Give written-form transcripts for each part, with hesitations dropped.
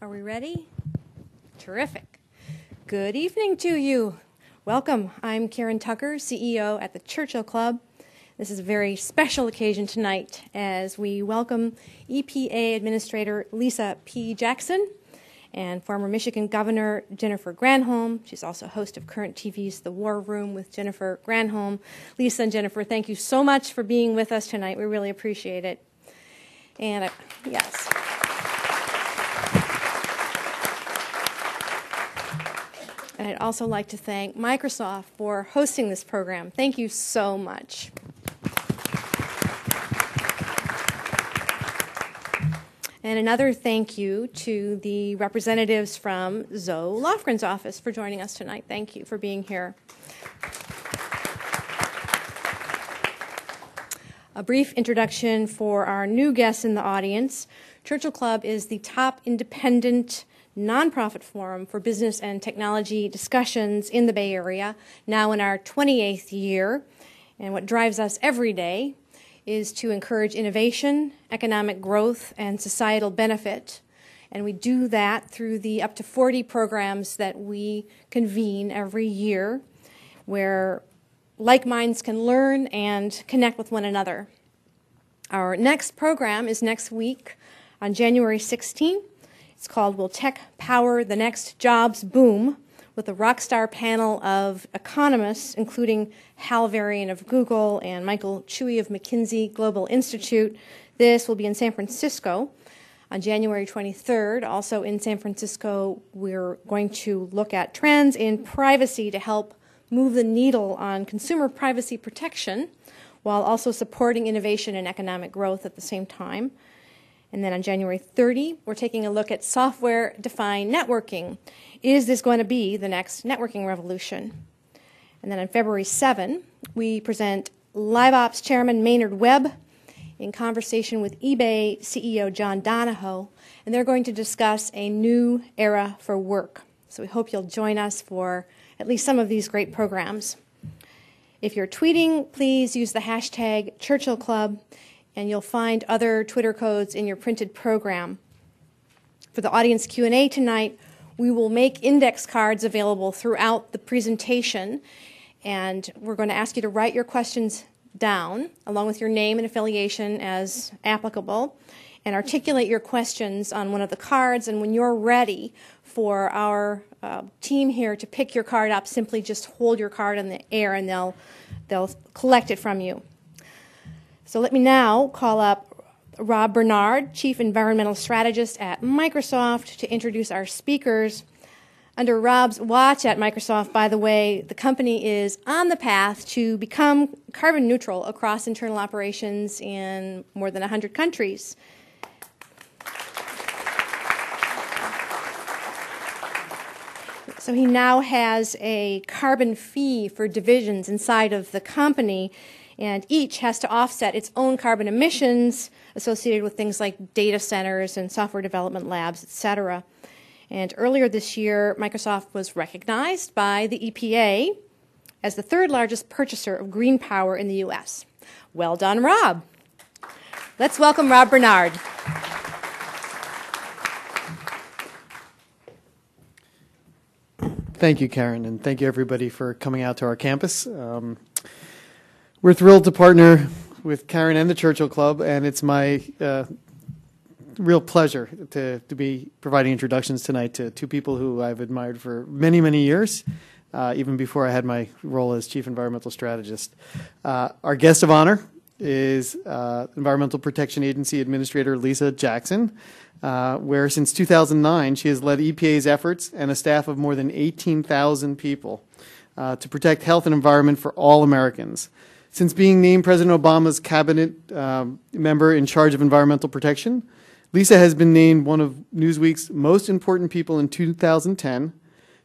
Are we ready? Terrific. Good evening to you. Welcome. I'm Karen Tucker, CEO at the Churchill Club. This is a very special occasion tonight as we welcome EPA Administrator Lisa P. Jackson and former Michigan Governor Jennifer Granholm. She's also host of CurrentTV's The War Room with Jennifer Granholm. Lisa and Jennifer, thank you so much for being with us tonight. We really appreciate it. And yes. And I'd also like to thank Microsoft for hosting this program. Thank you so much. And another thank you to the representatives from Zoe Lofgren's office for joining us tonight. Thank you for being here. A brief introduction for our new guests in the audience. Churchill Club is the top independent nonprofit forum for business and technology discussions in the Bay Area, now in our 28th year. And what drives us every day is to encourage innovation, economic growth, and societal benefit. And we do that through the up to 40 programs that we convene every year, where like minds can learn and connect with one another. Our next program is next week on January 16th. It's called Will Tech Power the Next Jobs Boom? With a rockstar panel of economists, including Hal Varian of Google and Michael Chewy of McKinsey Global Institute. This will be in San Francisco on January 23rd. Also in San Francisco, we're going to look at trends in privacy to help move the needle on consumer privacy protection while also supporting innovation and economic growth at the same time. And then on January 30, we're taking a look at software-defined networking. Is this going to be the next networking revolution? And then on February 7, we present LiveOps Chairman Maynard Webb in conversation with eBay CEO John Donahoe, and they're going to discuss a new era for work. So we hope you'll join us for at least some of these great programs. If you're tweeting, please use the hashtag Churchill Club, and you'll find other Twitter codes in your printed program. For the audience Q&A tonight, we will make index cards available throughout the presentation, and we're going to ask you to write your questions down, along with your name and affiliation as applicable, and articulate your questions on one of the cards, and when you're ready for our team here to pick your card up, simply just hold your card in the air and they'll collect it from you. So let me now call up Rob Bernard, Chief Environmental Strategist at Microsoft, to introduce our speakers. Under Rob's watch at Microsoft, by the way, the company is on the path to become carbon neutral across internal operations in more than 100 countries. So he now has a carbon fee for divisions inside of the company, and each has to offset its own carbon emissions associated with things like data centers and software development labs, etc. And earlier this year, Microsoft was recognized by the EPA as the third largest purchaser of green power in the U.S. Well done, Rob. Let's welcome Rob Bernard. Thank you, Karen, and thank you, everybody, for coming out to our campus. We're thrilled to partner with Karen and the Churchill Club, and it's my real pleasure to be providing introductions tonight to two people who I've admired for many, many years, even before I had my role as Chief Environmental Strategist. Our guest of honor is Environmental Protection Agency Administrator Lisa Jackson, where since 2009 she has led EPA's efforts and a staff of more than 18,000 people to protect health and environment for all Americans. Since being named President Obama's cabinet member in charge of environmental protection, Lisa has been named one of Newsweek's most important people in 2010,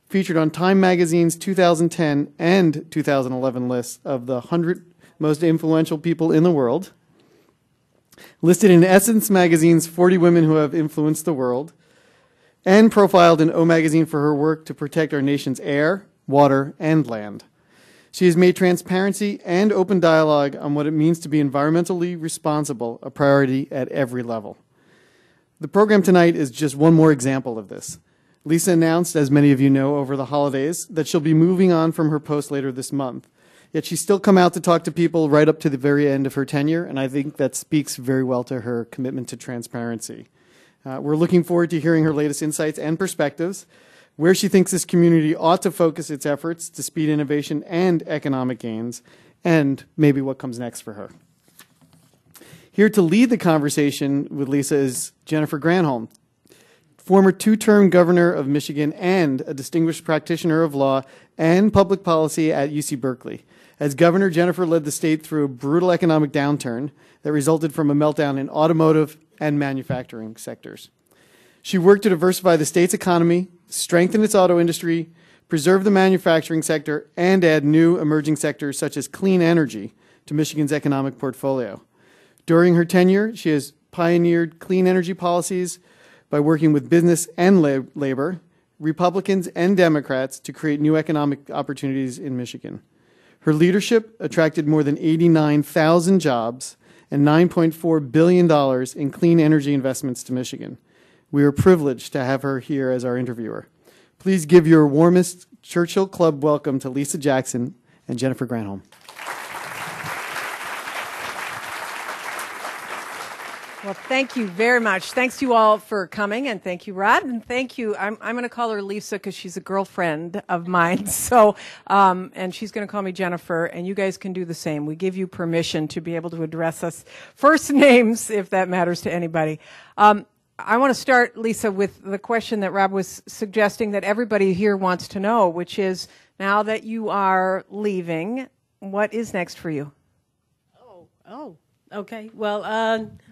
featured on Time Magazine's 2010 and 2011 lists of the 100 most influential people in the world, listed in Essence Magazine's 40 Women Who Have Influenced the World, and profiled in O Magazine for her work to protect our nation's air, water, and land. She has made transparency and open dialogue on what it means to be environmentally responsible a priority at every level. The program tonight is just one more example of this. Lisa announced, as many of you know, over the holidays, that she'll be moving on from her post later this month. Yet she's still come out to talk to people right up to the very end of her tenure, and I think that speaks very well to her commitment to transparency. We're looking forward to hearing her latest insights and perspectives, where she thinks this community ought to focus its efforts to speed innovation and economic gains, and maybe what comes next for her. Here to lead the conversation with Lisa is Jennifer Granholm, former two-term governor of Michigan and a distinguished practitioner of law and public policy at UC Berkeley. As governor, Jennifer led the state through a brutal economic downturn that resulted from a meltdown in automotive and manufacturing sectors. She worked to diversify the state's economy, strengthen its auto industry, preserve the manufacturing sector, and add new emerging sectors such as clean energy to Michigan's economic portfolio. During her tenure, she has pioneered clean energy policies by working with business and labor, Republicans and Democrats, to create new economic opportunities in Michigan. Her leadership attracted more than 89,000 jobs and $9.4 billion in clean energy investments to Michigan. We are privileged to have her here as our interviewer. Please give your warmest Churchill Club welcome to Lisa Jackson and Jennifer Granholm. Well, thank you very much. Thanks to you all for coming, and thank you, Rod, and thank you. I'm going to call her Lisa because she's a girlfriend of mine. So, and she's going to call me Jennifer, and you guys can do the same. We give you permission to be able to address us first names if that matters to anybody. I want to start, Lisa, with the question that Rob was suggesting that everybody here wants to know, which is, now that you are leaving, what is next for you? Okay. Well,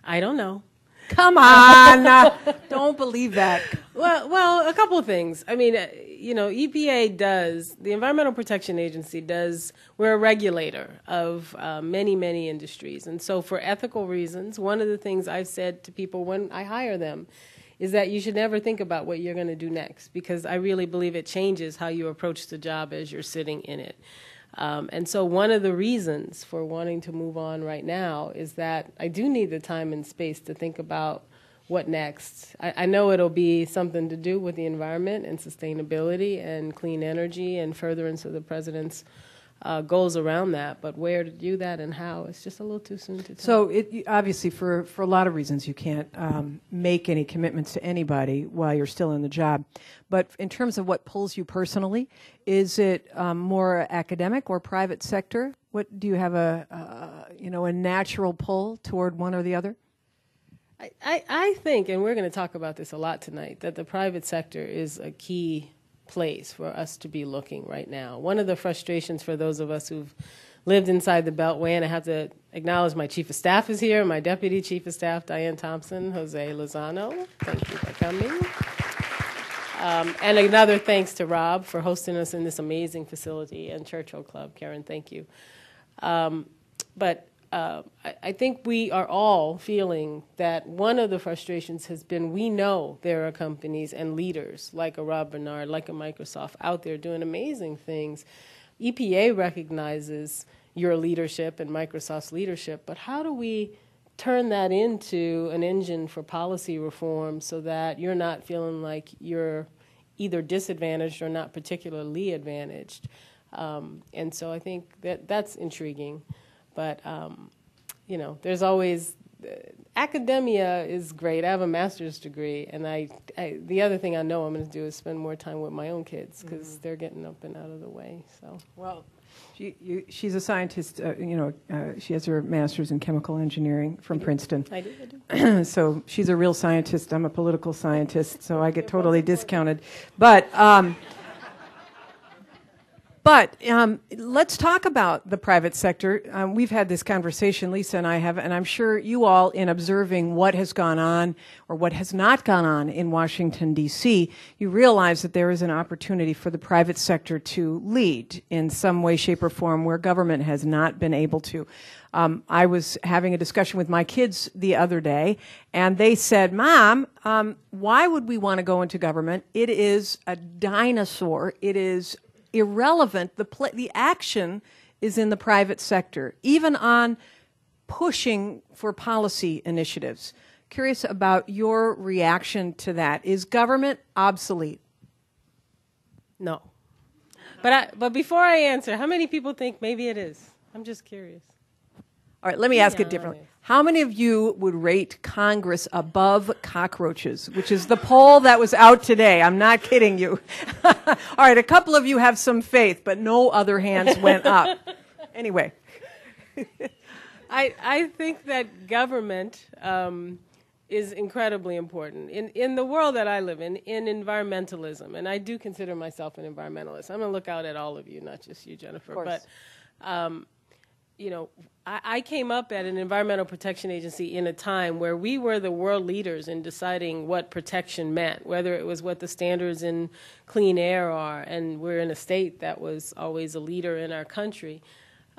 I don't know. Come on. Don't believe that. Well, a couple of things. I mean, EPA does, the Environmental Protection Agency does, we're a regulator of many, many industries. And so for ethical reasons, one of the things I've said to people when I hire them is that you should never think about what you're going to do next, because I really believe it changes how you approach the job as you're sitting in it. And so one of the reasons for wanting to move on right now is that I do need the time and space to think about what next. I know it'll be something to do with the environment and sustainability and clean energy and furtherance of the president's goals around that, but where to do that and how, it's just a little too soon to tell. So obviously for a lot of reasons you can't make any commitments to anybody while you're still in the job. But in terms of what pulls you personally, is it more academic or private sector? What do you have a natural pull toward one or the other? I think, and we're going to talk about this a lot tonight, that the private sector is a key place for us to be looking right now. One of the frustrations for those of us who've lived inside the Beltway, and I have to acknowledge my Chief of Staff is here, my Deputy Chief of Staff, Diane Thompson, Jose Lozano. Thank you for coming. And another thanks to Rob for hosting us in this amazing facility, and Churchill Club. Karen, thank you. I think we are all feeling that one of the frustrations has been, we know there are companies and leaders like a Rob Bernard, like a Microsoft out there doing amazing things. EPA recognizes your leadership and Microsoft's leadership, but how do we turn that into an engine for policy reform so that you're not feeling like you're either disadvantaged or not particularly advantaged? And so I think that's intriguing. But, there's always, academia is great. I have a master's degree, and the other thing I know I'm going to do is spend more time with my own kids, because they're getting up and out of the way. So, well, she's a scientist. She has her master's in chemical engineering from Princeton. I do. So she's a real scientist. I'm a political scientist, so I get totally discounted. But let's talk about the private sector. We've had this conversation, Lisa and I have, and I'm sure you all, in observing what has gone on or what has not gone on in Washington, D.C., you realize that there is an opportunity for the private sector to lead in some way, shape, or form where government has not been able to. I was having a discussion with my kids the other day, and they said, Mom, why would we want to go into government? It is a dinosaur. It is irrelevant. The action is in the private sector, even on pushing for policy initiatives. curious about your reaction to that. Is government obsolete? No. But before I answer, how many people think maybe it is? I'm just curious. All right, let me ask it differently. How many of you would rate Congress above cockroaches, which is the poll that was out today? I'm not kidding you. All right, a couple of you have some faith, but no other hands went up. Anyway. I think that government is incredibly important. In the world that I live in environmentalism, and I do consider myself an environmentalist. I'm going to look out at all of you, not just you, Jennifer. Of course. But, you know, I came up at an environmental protection agency in a time where we were the world leaders in deciding what protection meant, whether it was what the standards in clean air are, and we're in a state that was always a leader in our country.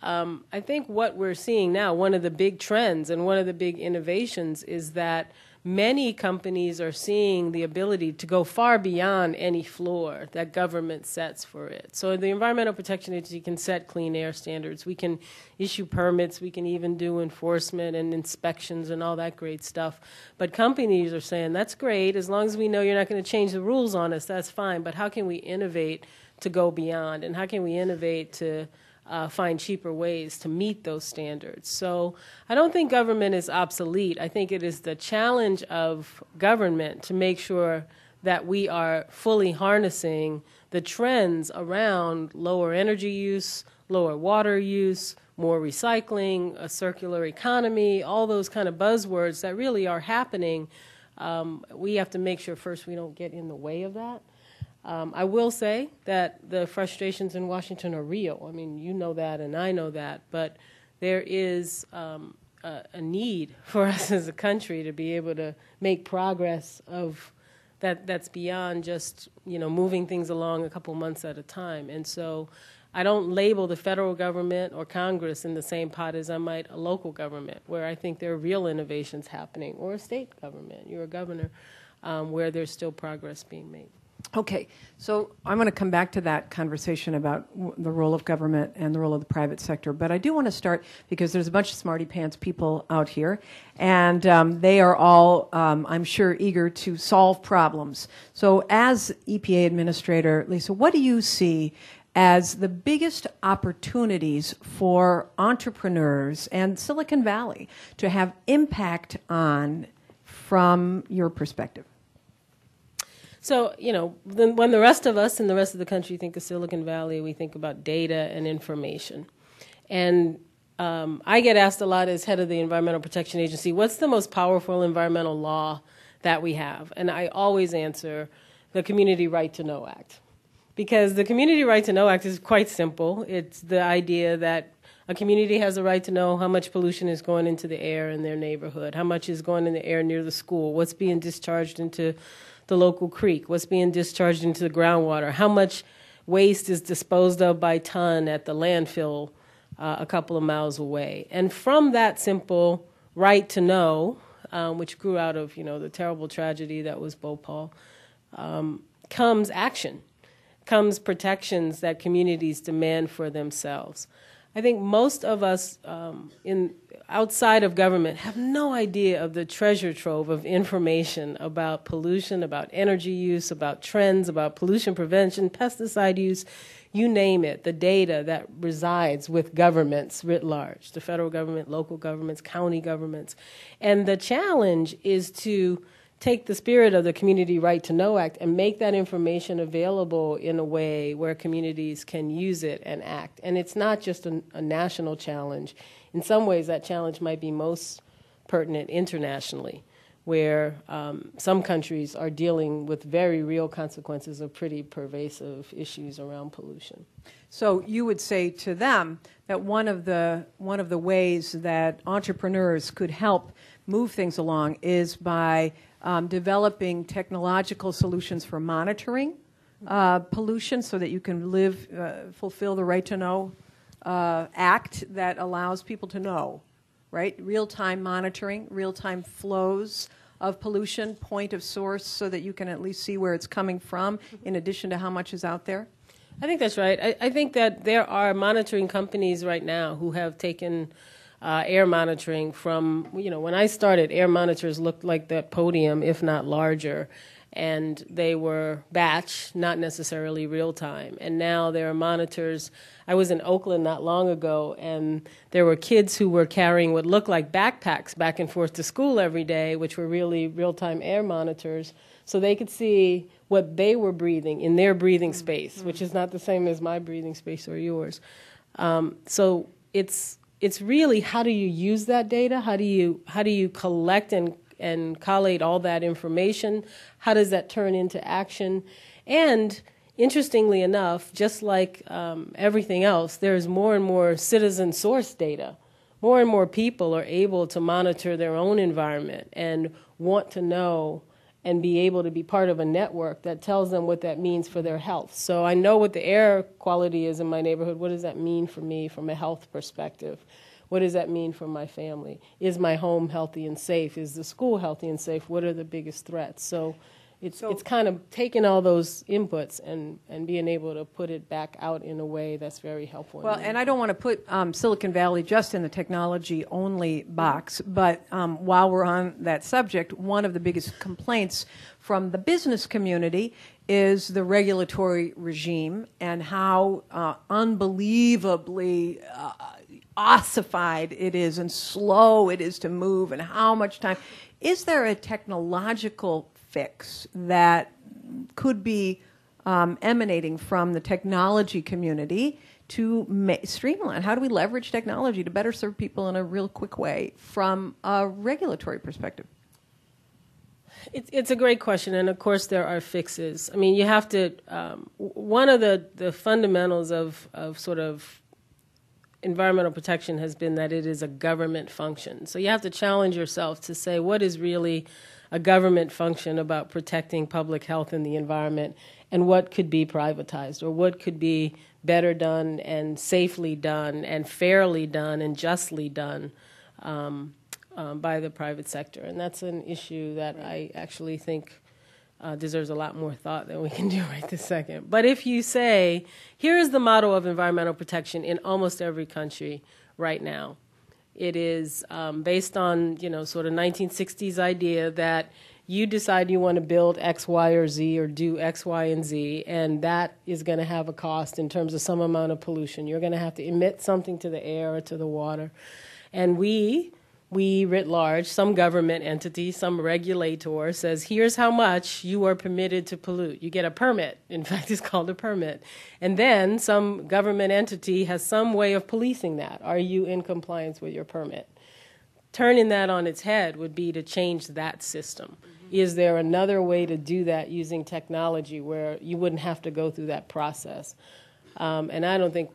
I think what we're seeing now, one of the big trends and one of the big innovations is that many companies are seeing the ability to go far beyond any floor that government sets for it. So the Environmental Protection Agency can set clean air standards. We can issue permits. We can even do enforcement and inspections and all that great stuff. But companies are saying, that's great. As long as we know you're not going to change the rules on us, that's fine. But how can we innovate to go beyond? And how can we innovate to find cheaper ways to meet those standards? So I don't think government is obsolete. I think it is the challenge of government to make sure that we are fully harnessing the trends around lower energy use, lower water use, more recycling, a circular economy, all those kind of buzzwords that really are happening. We have to make sure first we don't get in the way of that. I will say that the frustrations in Washington are real. I mean, you know that and I know that, but there is a need for us as a country to be able to make progress of that's beyond just, you know, moving things along a couple months at a time. And so I don't label the federal government or Congress in the same pot as I might a local government, where I think there are real innovations happening, or a state government, you're a governor, where there's still progress being made. Okay, so I'm going to come back to that conversation about the role of government and the role of the private sector, but I do want to start because there's a bunch of smarty pants people out here, and they are all, I'm sure, eager to solve problems. So as EPA Administrator, Lisa, what do you see as the biggest opportunities for entrepreneurs and Silicon Valley to have impact on from your perspective? So, you know, when the rest of us and the rest of the country think of Silicon Valley, we think about data and information. And I get asked a lot as head of the Environmental Protection Agency, what's the most powerful environmental law that we have? And I always answer the Community Right to Know Act. Because the Community Right to Know Act is quite simple. It's the idea that a community has a right to know how much pollution is going into the air in their neighborhood, how much is going in the air near the school, what's being discharged into the local creek, what's being discharged into the groundwater, how much waste is disposed of by ton at the landfill a couple of miles away. And from that simple right to know, which grew out of, you know, the terrible tragedy that was Bhopal, comes action, comes protections that communities demand for themselves. I think most of us outside of government have no idea of the treasure trove of information about pollution, about energy use, about trends, about pollution prevention, pesticide use, you name it, the data that resides with governments writ large, the federal government, local governments, county governments. And the challenge is to take the spirit of the Community Right to Know Act and make that information available in a way where communities can use it and act. And it's not just a national challenge. In some ways, that challenge might be most pertinent internationally, where some countries are dealing with very real consequences of pretty pervasive issues around pollution. So you would say to them that one of the ways that entrepreneurs could help move things along is by developing technological solutions for monitoring pollution, so that you can fulfill the right to know act that allows people to know, right? Real-time monitoring, real-time flows of pollution, point of source, so that you can at least see where it's coming from, in addition to how much is out there? I think that's right. I think that there are monitoring companies right now who have taken air monitoring from, when I started, air monitors looked like that podium, if not larger. And they were batch, not necessarily real time. And now there are monitors. I was in Oakland not long ago, and there were kids who were carrying what looked like backpacks back and forth to school every day, which were really real-time air monitors, so they could see what they were breathing in their breathing space, which is not the same as my breathing space or yours. So it's really, how do you use that data? How do you collect and collate all that information? How does that turn into action? And interestingly enough, just like everything else, there's more and more citizen source data. More and more people are able to monitor their own environment and want to know and be able to be part of a network that tells them what that means for their health. So I know what the air quality is in my neighborhood. What does that mean for me from a health perspective? What does that mean for my family? Is my home healthy and safe? Is the school healthy and safe? What are the biggest threats? So it's kind of taking all those inputs and being able to put it back out in a way that's very helpful. Well, and I don't want to put Silicon Valley just in the technology-only box, but while we're on that subject, one of the biggest complaints from the business community is the regulatory regime and how unbelievably ossified it is and slow it is to move and how much time. Is there a technological fix that could be emanating from the technology community to streamline? How do we leverage technology to better serve people in a real quick way from a regulatory perspective? It's a great question, and of course there are fixes. I mean, you have to, one of the fundamentals of sort of environmental protection has been that it is a government function. So you have to challenge yourself to say, what is really a government function about protecting public health and the environment, and what could be privatized, or what could be better done and safely done and fairly done and justly done by the private sector. And that's an issue that I actually think deserves a lot more thought than we can do right this second. But if you say, here is the model of environmental protection in almost every country right now. It is based on, sort of 1960s idea that you decide you want to build X, Y, or Z, or do X, Y, and Z, and that is going to have a cost in terms of some amount of pollution. You're going to have to emit something to the air or to the water. And we writ large, some government entity, some regulator says, here's how much you are permitted to pollute. You get a permit. In fact, it's called a permit. And then some government entity has some way of policing that. Are you in compliance with your permit? Turning that on its head would be to change that system. Mm-hmm. Is there another way to do that using technology where you wouldn't have to go through that process? And I don't think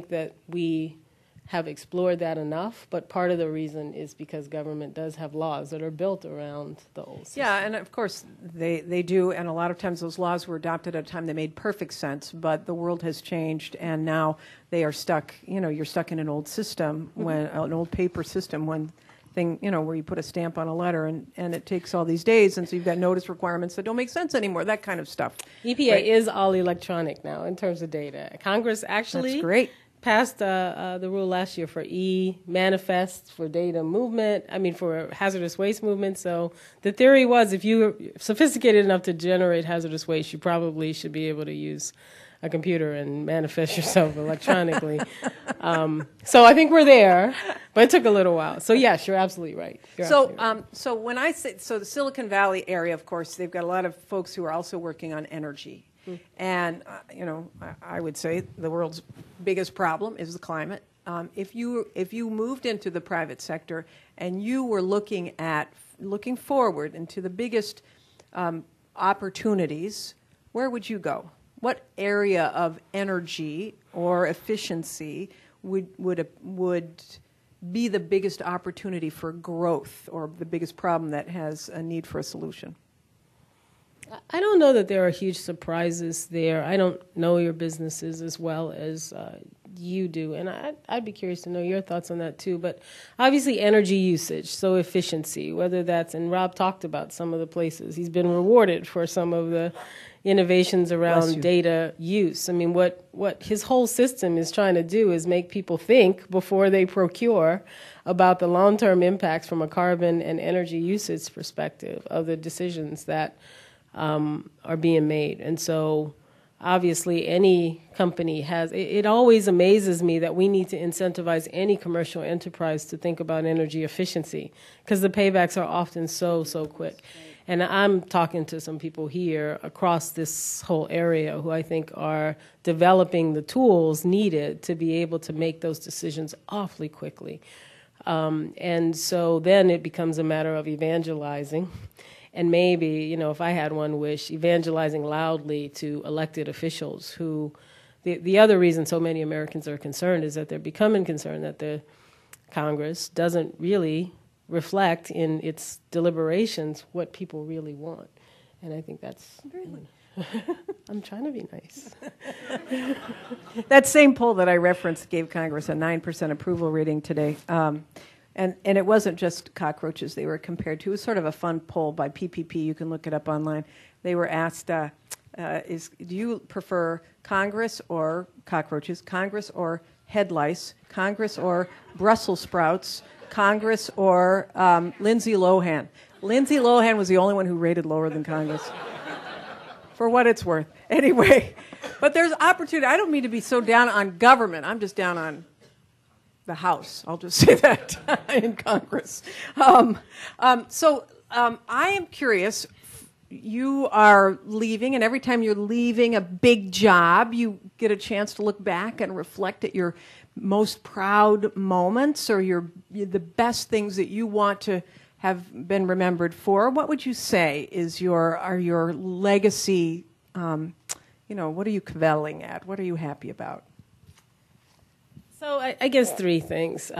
that we have explored that enough, but part of the reason is because government does have laws that are built around the old system. Yeah, and of course they do, and a lot of times those laws were adopted at a time they made perfect sense, but the world has changed, and now they are stuck, you're stuck in an old system, an old paper system where you put a stamp on a letter and it takes all these days, and so you've got notice requirements that don't make sense anymore, that kind of stuff. EPA is all electronic now in terms of data. Congress actually That's great. Passed the rule last year for e-manifests for data movement, for hazardous waste movement. So the theory was if you're sophisticated enough to generate hazardous waste, you probably should be able to use a computer and manifest yourself electronically. So I think we're there, but it took a little while. So yes, you're absolutely right. So when I say, the Silicon Valley area, of course, they've got a lot of folks who are also working on energy. And, I would say the world's biggest problem is the climate. If you moved into the private sector and you were looking forward into the biggest opportunities, where would you go? What area of energy or efficiency would be the biggest opportunity for growth, or the biggest problem that has a need for a solution? I don't know that there are huge surprises there. I don't know your businesses as well as you do, and I'd be curious to know your thoughts on that too. But obviously, energy usage, so efficiency, whether that's, and Rob talked about some of the places he's been rewarded for some of the innovations around data use. I mean, what his whole system is trying to do is make people think before they procure about the long-term impacts from a carbon and energy usage perspective of the decisions that are being made. And so obviously any company has, it always amazes me that we need to incentivize any commercial enterprise to think about energy efficiency because the paybacks are often so quick. And I'm talking to some people here across this whole area who I think are developing the tools needed to be able to make those decisions awfully quickly. And so then it becomes a matter of evangelizing. And maybe, you know, if I had one wish, evangelizing loudly to elected officials who, the other reason so many Americans are concerned is that they're becoming concerned that the Congress doesn't really reflect in its deliberations what people really want. And I think that's, I'm trying to be nice. That same poll that I referenced gave Congress a 9% approval rating today. And it wasn't just cockroaches they were compared to. It was sort of a fun poll by PPP. You can look it up online. They were asked, do you prefer Congress or cockroaches, Congress or head lice, Congress or Brussels sprouts, Congress or Lindsay Lohan? Lindsay Lohan was the only one who rated lower than Congress, for what it's worth. Anyway, but there's opportunity. I don't mean to be so down on government. I'm just down on the House. I'll just say that in Congress. So I am curious. You are leaving, and every time you're leaving a big job, you get a chance to look back and reflect at your most proud moments or the best things that you want to have been remembered for. What would you say are your legacy? What are you cavelling at? What are you happy about? So I guess three things.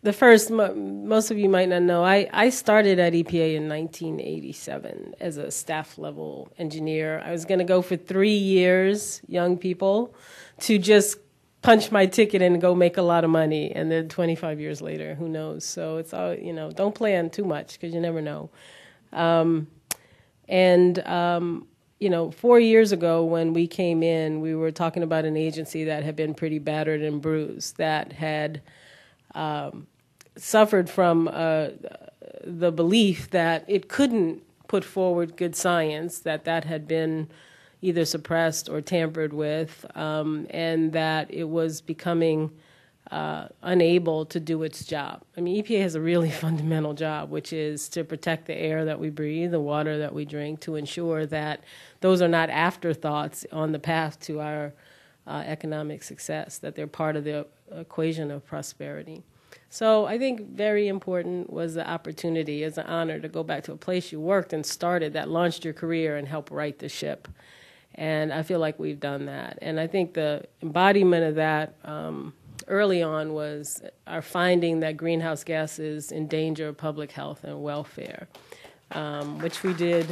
The first, most of you might not know, I started at EPA in 1987 as a staff-level engineer. I was going to go for 3 years, young people, to just punch my ticket in and go make a lot of money. And then 25 years later, who knows? So it's all, don't plan too much because you never know. 4 years ago when we came in, we were talking about an agency that had been pretty battered and bruised, that had suffered from the belief that it couldn't put forward good science, that had been either suppressed or tampered with, and that it was becoming unable to do its job. I mean, EPA has a really fundamental job, which is to protect the air that we breathe, the water that we drink, to ensure that those are not afterthoughts on the path to our economic success, that they're part of the equation of prosperity. So I think very important was the opportunity, as an honor, to go back to a place you worked and started, that launched your career and helped right the ship. And I feel like we've done that. And I think the embodiment of that early on was our finding that greenhouse gases endanger public health and welfare, which we did.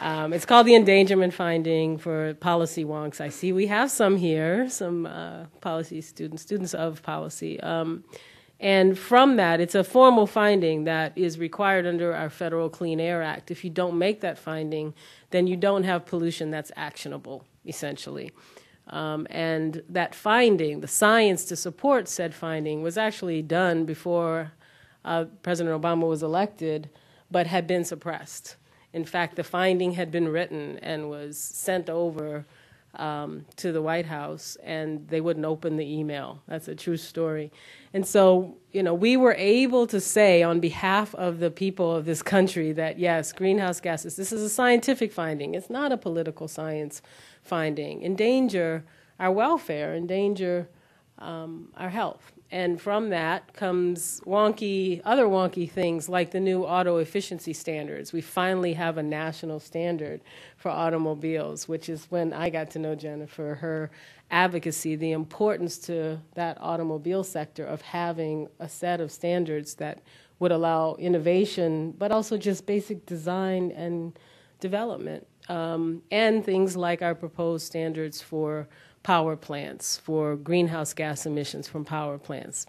It's called the endangerment finding for policy wonks. I see we have some here, some policy students of policy. And from that, it's a formal finding that is required under our Federal Clean Air Act. If you don't make that finding, then you don't have pollution that's actionable, essentially. And that finding, the science to support said finding, was actually done before President Obama was elected, but had been suppressed. In fact, the finding had been written and was sent over to the White House, and they wouldn't open the email. That's a true story. And so, we were able to say on behalf of the people of this country that, yes, greenhouse gases, this is a scientific finding. It's not a political science finding. Endanger our welfare, endanger our health. And from that comes other wonky things like the new auto efficiency standards. We finally have a national standard for automobiles, which is when I got to know Jennifer, her advocacy, the importance to that automobile sector of having a set of standards that would allow innovation, but also just basic design and development. And things like our proposed standards for power plants, for greenhouse gas emissions from power plants.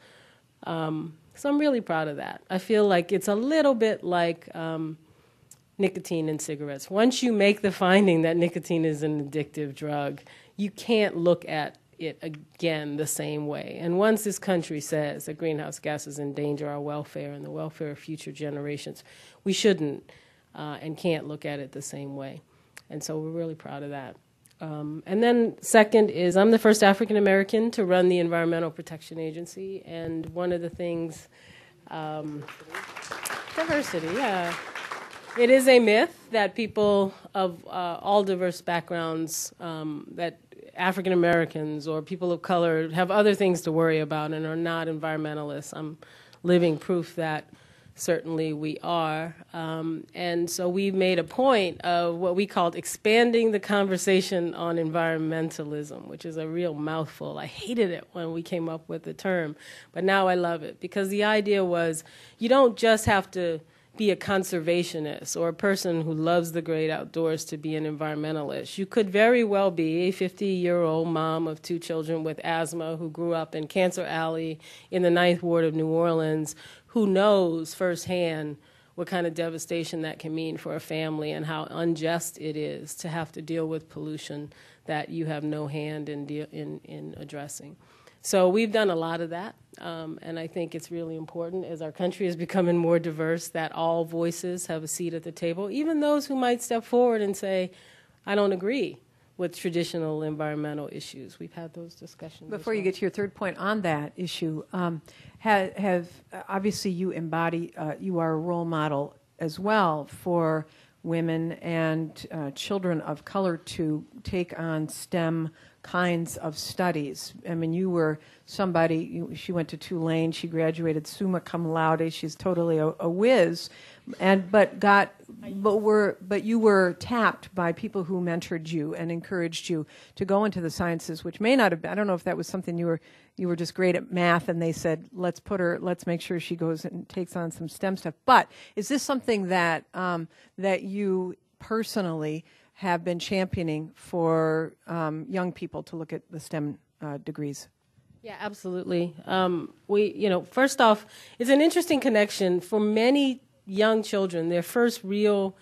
So I'm really proud of that. I feel like it's a little bit like nicotine in cigarettes. Once you make the finding that nicotine is an addictive drug, you can't look at it again the same way. And once this country says that greenhouse gases endanger our welfare and the welfare of future generations, we shouldn't and can't look at it the same way. And so we're really proud of that. And then second is I'm the first African American to run the Environmental Protection Agency, and one of the things, diversity, yeah. It is a myth that people of all diverse backgrounds, that African Americans or people of color have other things to worry about and are not environmentalists. I'm living proof that certainly we are. And so we made a point of what we called expanding the conversation on environmentalism, which is a real mouthful. I hated it when we came up with the term, but now I love it, because the idea was you don't just have to be a conservationist or a person who loves the great outdoors to be an environmentalist. You could very well be a 50-year-old mom of 2 children with asthma who grew up in Cancer Alley in the 9th Ward of New Orleans, who knows firsthand what kind of devastation that can mean for a family and how unjust it is to have to deal with pollution that you have no hand in addressing. So we've done a lot of that, and I think it's really important as our country is becoming more diverse that all voices have a seat at the table, even those who might step forward and say, I don't agree with traditional environmental issues. We've had those discussions. Before you get to your third point on that issue, obviously you embody, you are a role model as well for women and children of color to take on STEM kinds of studies. I mean, you were somebody, she went to Tulane, she graduated summa cum laude, she's totally a whiz, but you were tapped by people who mentored you and encouraged you to go into the sciences, which may not have been, I don't know if that was something you were just great at math and they said, let's make sure she goes and takes on some STEM stuff. But is this something that that you personally have been championing for young people to look at the STEM degrees? Yeah, absolutely. First off, it's an interesting connection for many young children. Their first real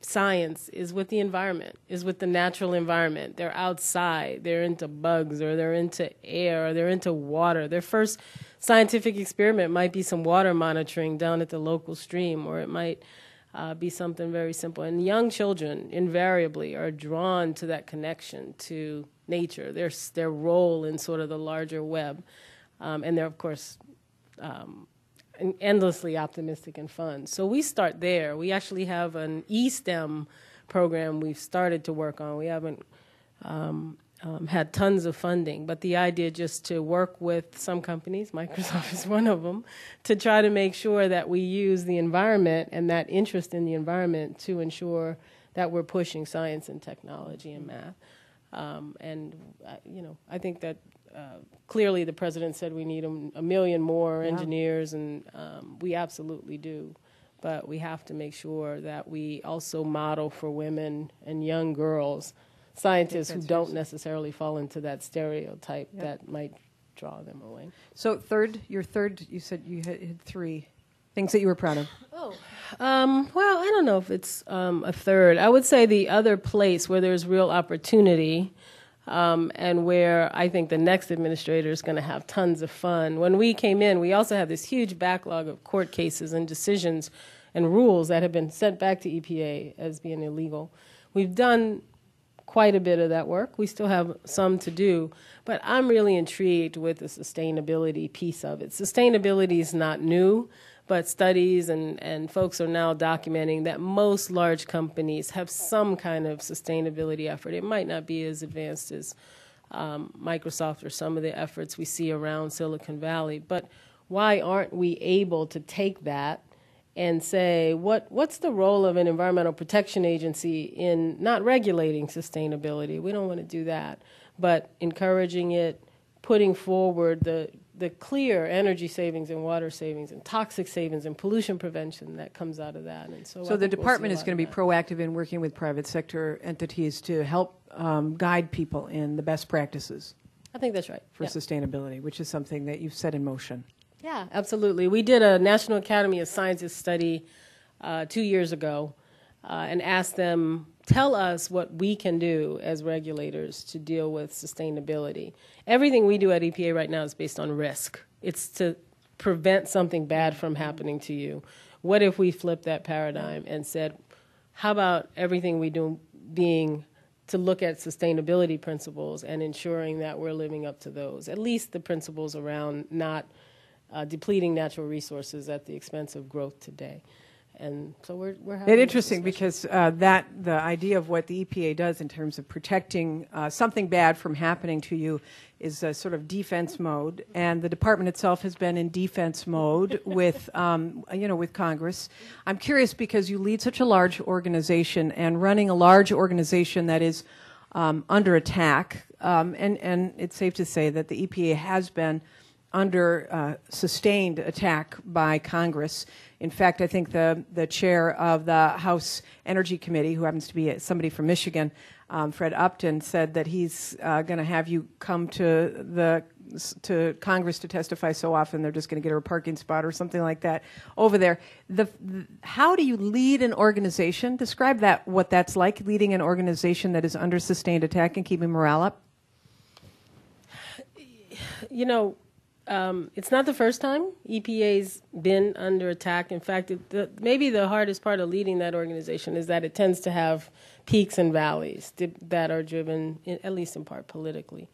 science is with the environment, is with the natural environment. They're outside, they're into bugs, or they're into air, or they're into water. Their first scientific experiment might be some water monitoring down at the local stream, or it might be something very simple. And young children invariably are drawn to that connection to nature, their role in sort of the larger web. And they're, of course, endlessly optimistic and fun. So we start there. We actually have an eSTEM program we've started to work on. We haven't had tons of funding, but the idea just to work with some companies, Microsoft is one of them, to try to make sure that we use the environment and that interest in the environment to ensure that we're pushing science and technology and math. I think that clearly the president said we need a million more engineers, and we absolutely do. But we have to make sure that we also model for women and young girls scientists who don't necessarily fall into that stereotype that might draw them away. So you said you had 3 things that you were proud of. Well, I don't know if it's a third. I would say the other place where there's real opportunity and where I think the next administrator is going to have tons of fun. When we came in, we also had this huge backlog of court cases and decisions and rules that have been sent back to EPA as being illegal. We've done quite a bit of that work. We still have some to do, but I'm really intrigued with the sustainability piece of it. Sustainability is not new, but studies and folks are now documenting that most large companies have some kind of sustainability effort. It might not be as advanced as Microsoft or some of the efforts we see around Silicon Valley, but why aren't we able to take that and say, what's the role of an environmental protection agency in not regulating sustainability? We don't want to do that, but encouraging it, putting forward the the clear energy savings and water savings and toxic savings and pollution prevention that comes out of that. And so the department is going to be proactive in working with private sector entities to help guide people in the best practices. I think that's right. For sustainability, which is something that you've set in motion. Yeah, absolutely. We did a National Academy of Sciences study 2 years ago and asked them, tell us what we can do as regulators to deal with sustainability. Everything we do at EPA right now is based on risk. It's to prevent something bad from happening to you. What if we flipped that paradigm and said, how about everything we do being to look at sustainability principles and ensuring that we're living up to those, at least the principles around not depleting natural resources at the expense of growth today. And so we're having it's interesting because the idea of what the EPA does in terms of protecting something bad from happening to you is a sort of defense mode, and the department itself has been in defense mode with with Congress. I'm curious because you lead such a large organization, and running a large organization that is under attack, and it's safe to say that the EPA has been under sustained attack by Congress. In fact, I think the chair of the House Energy Committee, who happens to be somebody from Michigan, Fred Upton, said that he's going to have you come to Congress to testify so often they're just going to get her a parking spot or something like that over there. How do you lead an organization? Describe what that's like, leading an organization that is under sustained attack and keeping morale up. It's not the first time EPA's been under attack. In fact, maybe the hardest part of leading that organization is that it tends to have peaks and valleys that are driven, at least in part, politically.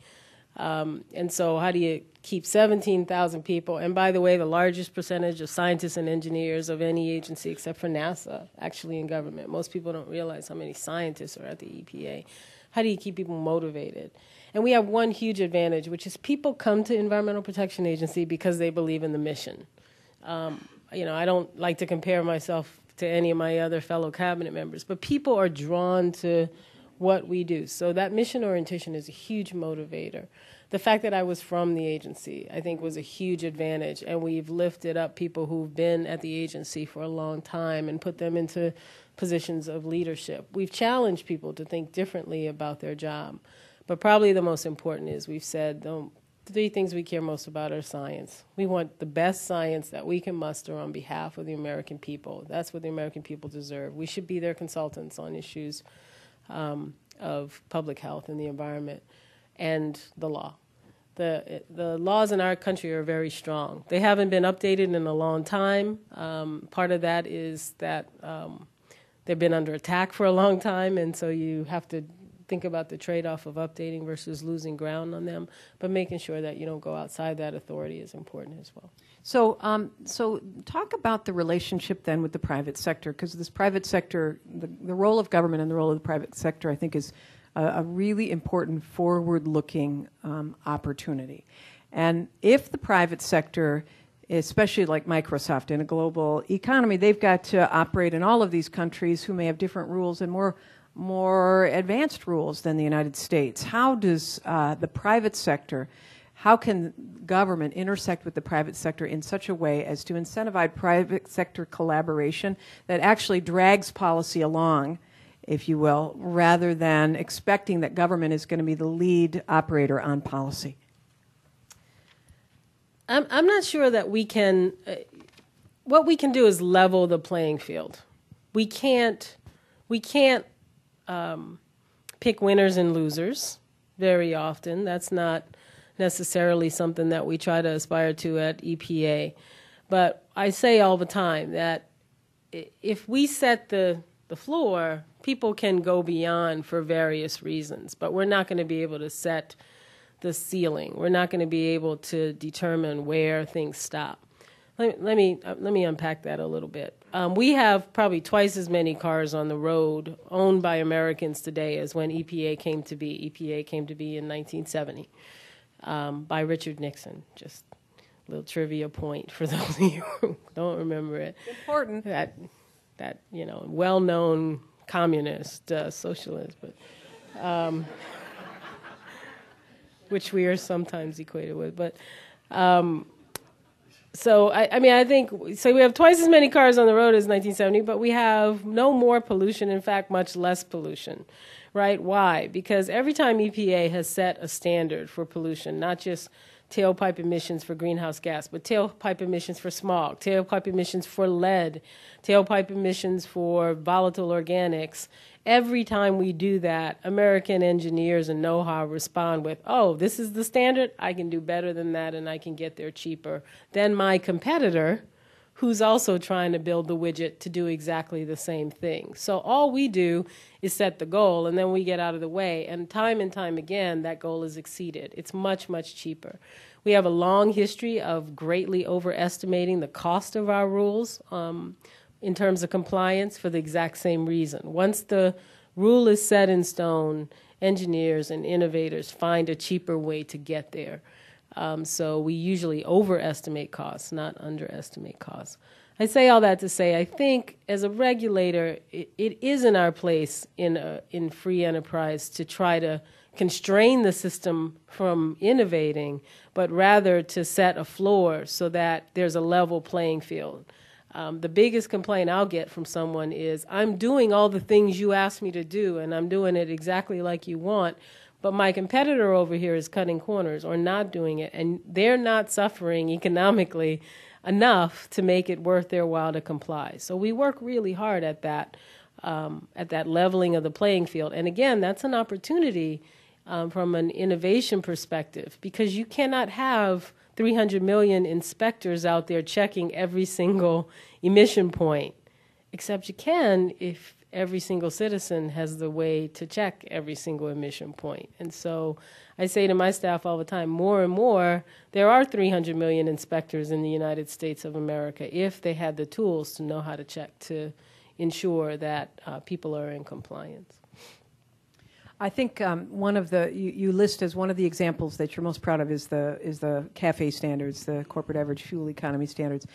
And so how do you keep 17,000 people, and by the way, the largest percentage of scientists and engineers of any agency except for NASA actually in government. Most people don't realize how many scientists are at the EPA. How do you keep people motivated? And we have one huge advantage, which is people come to Environmental Protection Agency because they believe in the mission. I don't like to compare myself to any of my other fellow cabinet members, but people are drawn to what we do. So that mission orientation is a huge motivator. The fact that I was from the agency, I think, was a huge advantage, and we've lifted up people who've been at the agency for a long time and put them into positions of leadership. We've challenged people to think differently about their job. But probably the most important is we've said the three things we care most about are science. We want the best science that we can muster on behalf of the American people. That's what the American people deserve. We should be their consultants on issues of public health and the environment and the law. The laws in our country are very strong. They haven't been updated in a long time. Part of that is that they've been under attack for a long time, and so you have to think about the trade-off of updating versus losing ground on them, but making sure that you don't go outside that authority is important as well. So talk about the relationship then with the private sector, because this private sector, the role of government and the role of the private sector, I think, is a really important forward-looking opportunity. And if the private sector, especially like Microsoft in a global economy, they've got to operate in all of these countries who may have different rules and more advanced rules than the United States. How does the private sector, how can government intersect with the private sector in such a way as to incentivize private sector collaboration that actually drags policy along, if you will, rather than expecting that government is going to be the lead operator on policy? I'm not sure that we can, what we can do is level the playing field. We can't pick winners and losers very often. That's not necessarily something that we try to aspire to at EPA. But I say all the time that if we set the floor, people can go beyond for various reasons, but we're not going to be able to set the ceiling. We're not going to be able to determine where things stop. Let me unpack that a little bit. We have probably twice as many cars on the road owned by Americans today as when EPA came to be. EPA came to be in 1970 by Richard Nixon. Just a little trivia point for those of you who don't remember it. Important. That well-known communist, socialist, but which we are sometimes equated with. But So, I mean, I think, so we have twice as many cars on the road as 1970, but we have no more pollution, in fact, much less pollution, right? Why? Because every time EPA has set a standard for pollution, not just tailpipe emissions for greenhouse gas, but tailpipe emissions for smog, tailpipe emissions for lead, tailpipe emissions for volatile organics. Every time we do that, American engineers and know-how respond with, oh, this is the standard, I can do better than that, and I can get there cheaper than my competitor, who's also trying to build the widget to do exactly the same thing. So all we do is set the goal, and then we get out of the way. And time again, that goal is exceeded. It's much, much cheaper. We have a long history of greatly overestimating the cost of our rules in terms of compliance for the exact same reason. Once the rule is set in stone, engineers and innovators find a cheaper way to get there. So we usually overestimate costs, not underestimate costs. I say all that to say I think as a regulator, it is in our place in free enterprise to try to constrain the system from innovating, but rather to set a floor so that there's a level playing field. The biggest complaint I'll get from someone is, I'm doing all the things you asked me to do, and I'm doing it exactly like you want, but my competitor over here is cutting corners or not doing it, and they're not suffering economically enough to make it worth their while to comply. So we work really hard at that leveling of the playing field. And again, that's an opportunity from an innovation perspective, because you cannot have 300 million inspectors out there checking every single emission point, except you can if every single citizen has the way to check every single emission point. And so I say to my staff all the time, more and more, there are 300 million inspectors in the United States of America if they had the tools to know how to check to ensure that people are in compliance. I think one of the you list as one of the examples that you're most proud of is the CAFE standards, the corporate average fuel economy standards.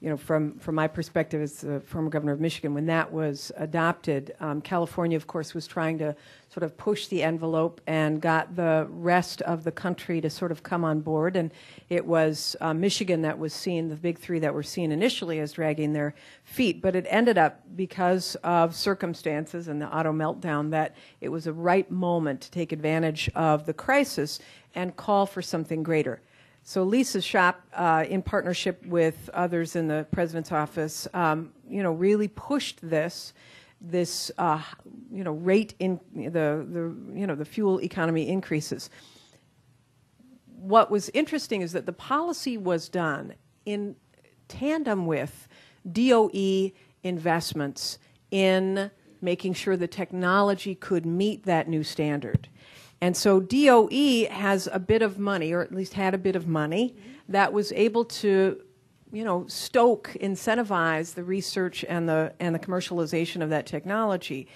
You know, from my perspective as the former governor of Michigan, when that was adopted, California, of course, was trying to sort of push the envelope and got the rest of the country to sort of come on board. And it was Michigan that was seen, the big three that were seen initially as dragging their feet. But it ended up, because of circumstances and the auto meltdown, that it was a right moment to take advantage of the crisis and call for something greater. So Lisa's shop, in partnership with others in the president's office, really pushed this rate in the fuel economy increases. What was interesting is that the policy was done in tandem with DOE investments in making sure the technology could meet that new standard. And so DOE has a bit of money, or at least had a bit of money, that was able to, incentivize the research and the commercialization of that technology.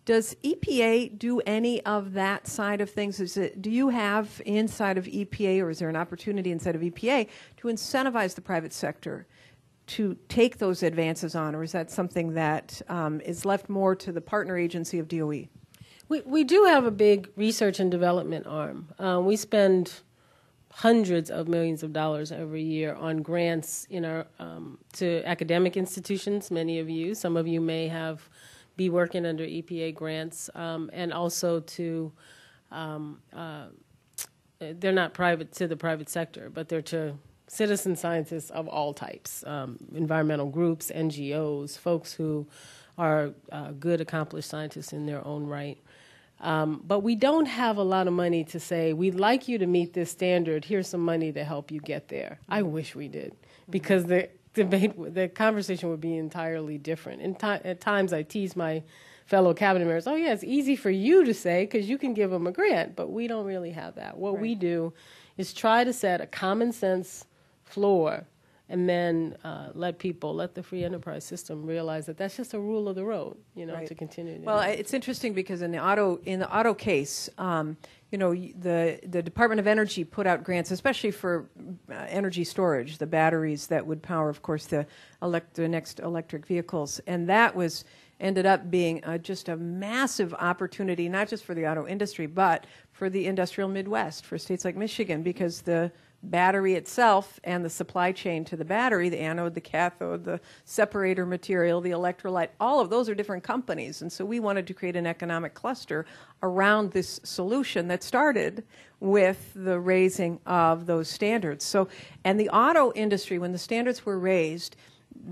Does EPA do any of that side of things? Do you have inside of EPA, or is there an opportunity inside of EPA to incentivize the private sector to take those advances on, or is that something that is left more to the partner agency of DOE? We do have a big research and development arm. We spend hundreds of millions of dollars every year on grants in our to academic institutions. Many of you, some of you may be working under EPA grants, and also to they're not private to the private sector, but they're to citizen scientists of all types, environmental groups, NGOs, folks who are good, accomplished scientists in their own right. But we don't have a lot of money to say, we'd like you to meet this standard, here's some money to help you get there. I wish we did, because the conversation would be entirely different. At times I tease my fellow cabinet members, oh yeah, it's easy for you to say because you can give them a grant, but we don't really have that. What we do is try to set a common sense floor, and then let the free enterprise system realize that that's just a rule of the road, to continue. Well, it's interesting because in the auto case, the Department of Energy put out grants, especially for energy storage, the batteries that would power, of course, the next electric vehicles, and that ended up being just a massive opportunity, not just for the auto industry, but for the industrial Midwest, for states like Michigan, because the battery itself and the supply chain to the battery, the anode, the cathode, the separator material, the electrolyte, all of those are different companies. And so we wanted to create an economic cluster around this solution that started with the raising of those standards. So, and the auto industry, when the standards were raised,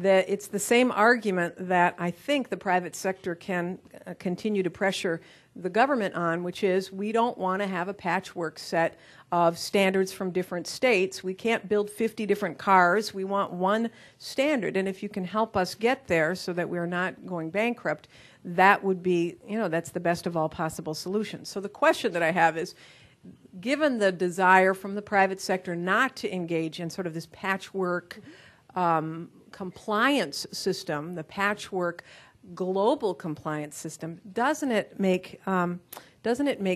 it's the same argument that I think the private sector can continue to pressure the government on, which is we don't want to have a patchwork set of standards from different states. We can't build 50 different cars. We want one standard. And if you can help us get there so that we're not going bankrupt, that would be, that's the best of all possible solutions. So the question that I have is, given the desire from the private sector not to engage in sort of this patchwork compliance system, the patchwork global compliance system, doesn't it make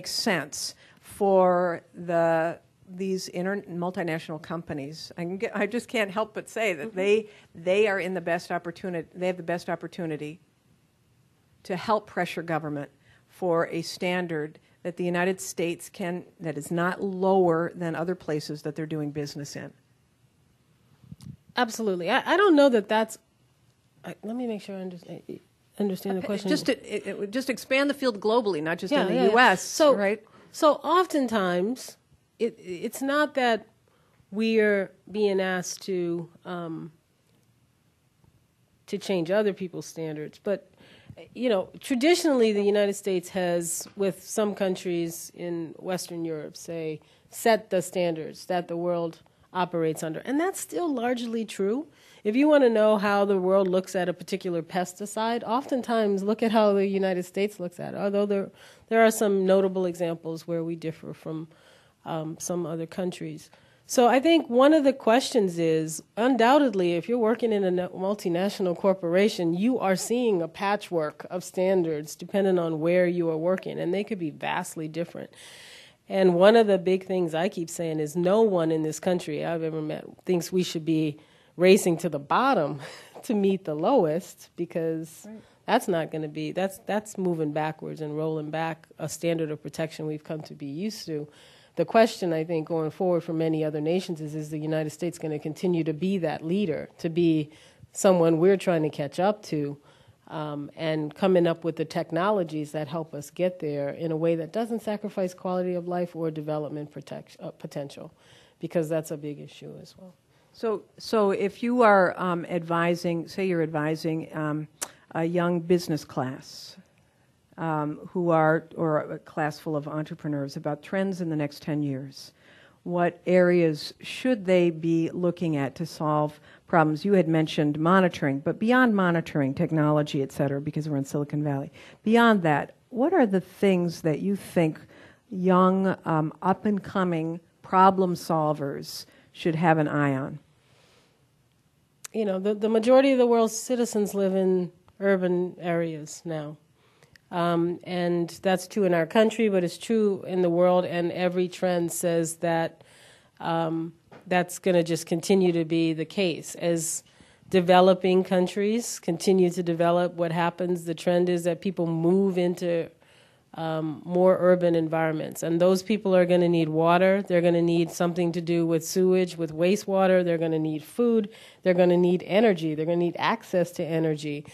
sense for these multinational companies? I just can't help but say that they are in the best opportunity. They have the best opportunity to help pressure government for a standard that the United States that is not lower than other places that they're doing business in. Absolutely. I don't know that that's. Let me make sure I understand the question. Just expand the field globally, not just in the U.S. So, right? So oftentimes, it's not that we're being asked to change other people's standards, but traditionally the United States has, with some countries in Western Europe, say, set the standards that the world operates under, and that's still largely true. If you want to know how the world looks at a particular pesticide, oftentimes look at how the United States looks at it, although there are some notable examples where we differ from some other countries. So I think one of the questions is, undoubtedly, if you're working in a multinational corporation, you are seeing a patchwork of standards depending on where you are working, and they could be vastly different. And one of the big things I keep saying is no one in this country I've ever met thinks we should be racing to the bottom to meet the lowest, because that's not going to be, that's moving backwards and rolling back a standard of protection we've come to be used to. The question, I think, going forward for many other nations is the United States going to continue to be that leader, to be someone we're trying to catch up to, and coming up with the technologies that help us get there in a way that doesn't sacrifice quality of life or development potential, because that's a big issue as well. So if you are advising, say you're advising a young business class or a class full of entrepreneurs about trends in the next 10 years, what areas should they be looking at to solve problems? You had mentioned monitoring, but beyond monitoring, technology, et cetera, because we're in Silicon Valley. Beyond that, what are the things that you think young, up-and-coming problem solvers should have an eye on? The majority of the world's citizens live in urban areas now. And that's true in our country, but it's true in the world, and every trend says that that's going to just continue to be the case. As developing countries continue to develop, what happens, the trend is that people move into more urban environments, and those people are going to need water, they're going to need something to do with sewage, with wastewater, they're going to need food, they're going to need energy, they're going to need access to energy.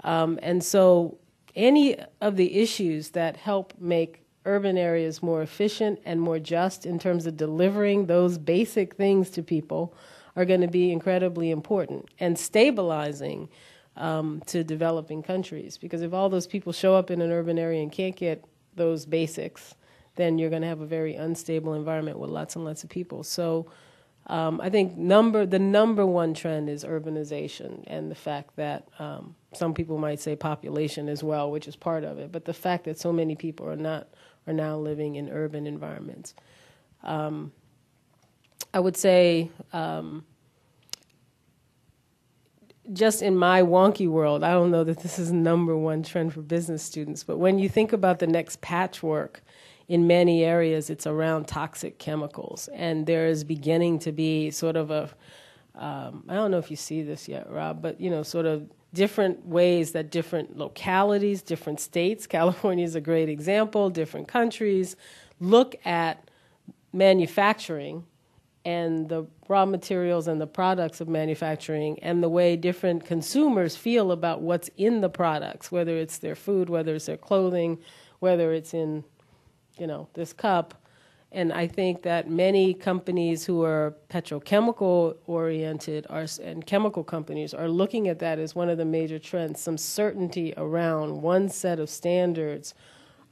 And so any of the issues that help make urban areas more efficient and more just in terms of delivering those basic things to people are going to be incredibly important, and stabilizing to developing countries. Because if all those people show up in an urban area and can't get those basics, then you're going to have a very unstable environment with lots and lots of people. So I think the number one trend is urbanization, and the fact that some people might say population as well, which is part of it, but the fact that so many people are now living in urban environments. I would say, just in my wonky world, I don't know that this is number one trend for business students, but when you think about the next patchwork, in many areas it's around toxic chemicals, and there is beginning to be sort of I don't know if you see this yet, Rob, but sort of different ways that different localities, different states, California is a great example, different countries, look at manufacturing and the raw materials and the products of manufacturing and the way different consumers feel about what's in the products, whether it's their food, whether it's their clothing, whether it's in, this cup. And I think that many companies who are petrochemical oriented and chemical companies are looking at that as one of the major trends, some certainty around one set of standards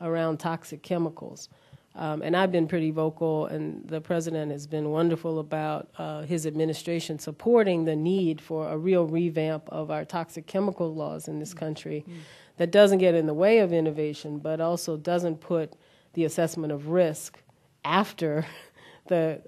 around toxic chemicals. And I've been pretty vocal, and the president has been wonderful about his administration supporting the need for a real revamp of our toxic chemical laws in this country that doesn't get in the way of innovation, but also doesn't put the assessment of risk after the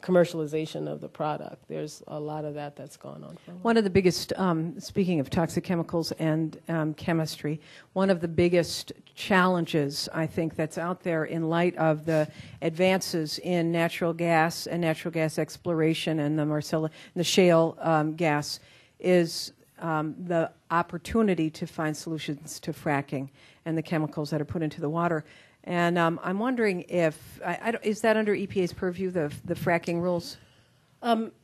commercialization of the product. There's a lot of that's gone on. One of the biggest, speaking of toxic chemicals and chemistry, one of the biggest challenges I think that's out there in light of the advances in natural gas and natural gas exploration and the shale gas is the opportunity to find solutions to fracking and the chemicals that are put into the water. And I'm wondering if, is that under EPA's purview, the fracking rules?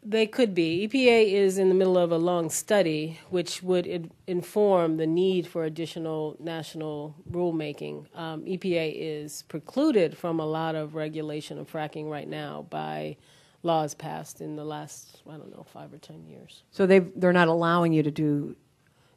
They could be. EPA is in the middle of a long study which would inform the need for additional national rulemaking. EPA is precluded from a lot of regulation of fracking right now by laws passed in the last, 5 or 10 years. So they're not allowing you to do.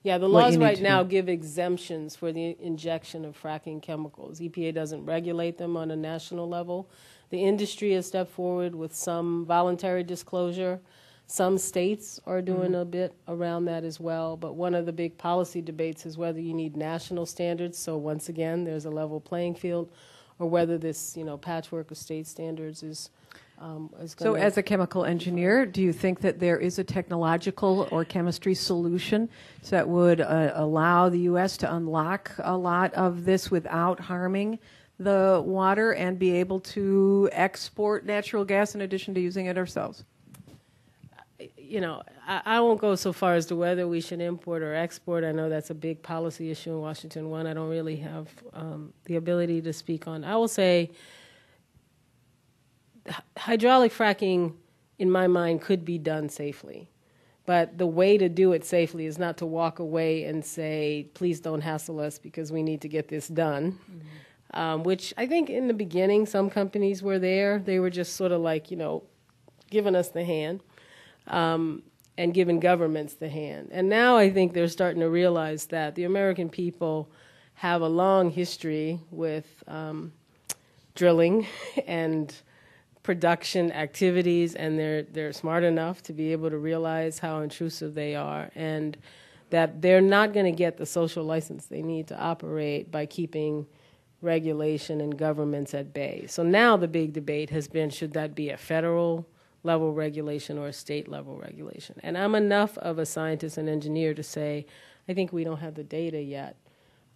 Yeah, the laws right now give exemptions for the injection of fracking chemicals. EPA doesn't regulate them on a national level. The industry has stepped forward with some voluntary disclosure. Some states are doing a bit around that as well. But one of the big policy debates is whether you need national standards, so once again, there's a level playing field, or whether this patchwork of state standards is So as a chemical engineer, do you think that there is a technological or chemistry solution that would allow the U.S. to unlock a lot of this without harming the water and be able to export natural gas in addition to using it ourselves? I won't go so far as to whether we should import or export. I know that's a big policy issue in Washington, one I don't really have the ability to speak on. I will say hydraulic fracking, in my mind, could be done safely. But the way to do it safely is not to walk away and say, please don't hassle us because we need to get this done, which I think in the beginning some companies were there. They were just sort of like, giving us the hand and giving governments the hand. And now I think they're starting to realize that the American people have a long history with drilling and production activities, and they're smart enough to be able to realize how intrusive they are, and that they're not going to get the social license they need to operate by keeping regulation and governments at bay. So now the big debate has been, should that be a federal level regulation or a state level regulation? And I'm enough of a scientist and engineer to say, I think we don't have the data yet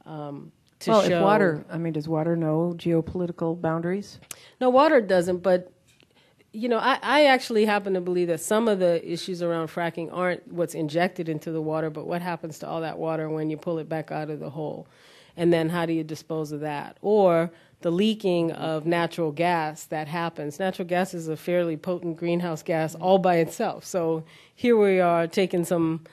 to show. If water, does water know geopolitical boundaries? No, water doesn't, but I actually happen to believe that some of the issues around fracking aren't what's injected into the water, but what happens to all that water when you pull it back out of the hole. And then how do you dispose of that? Or the leaking of natural gas that happens. Natural gas is a fairly potent greenhouse gas all by itself. So here we are taking some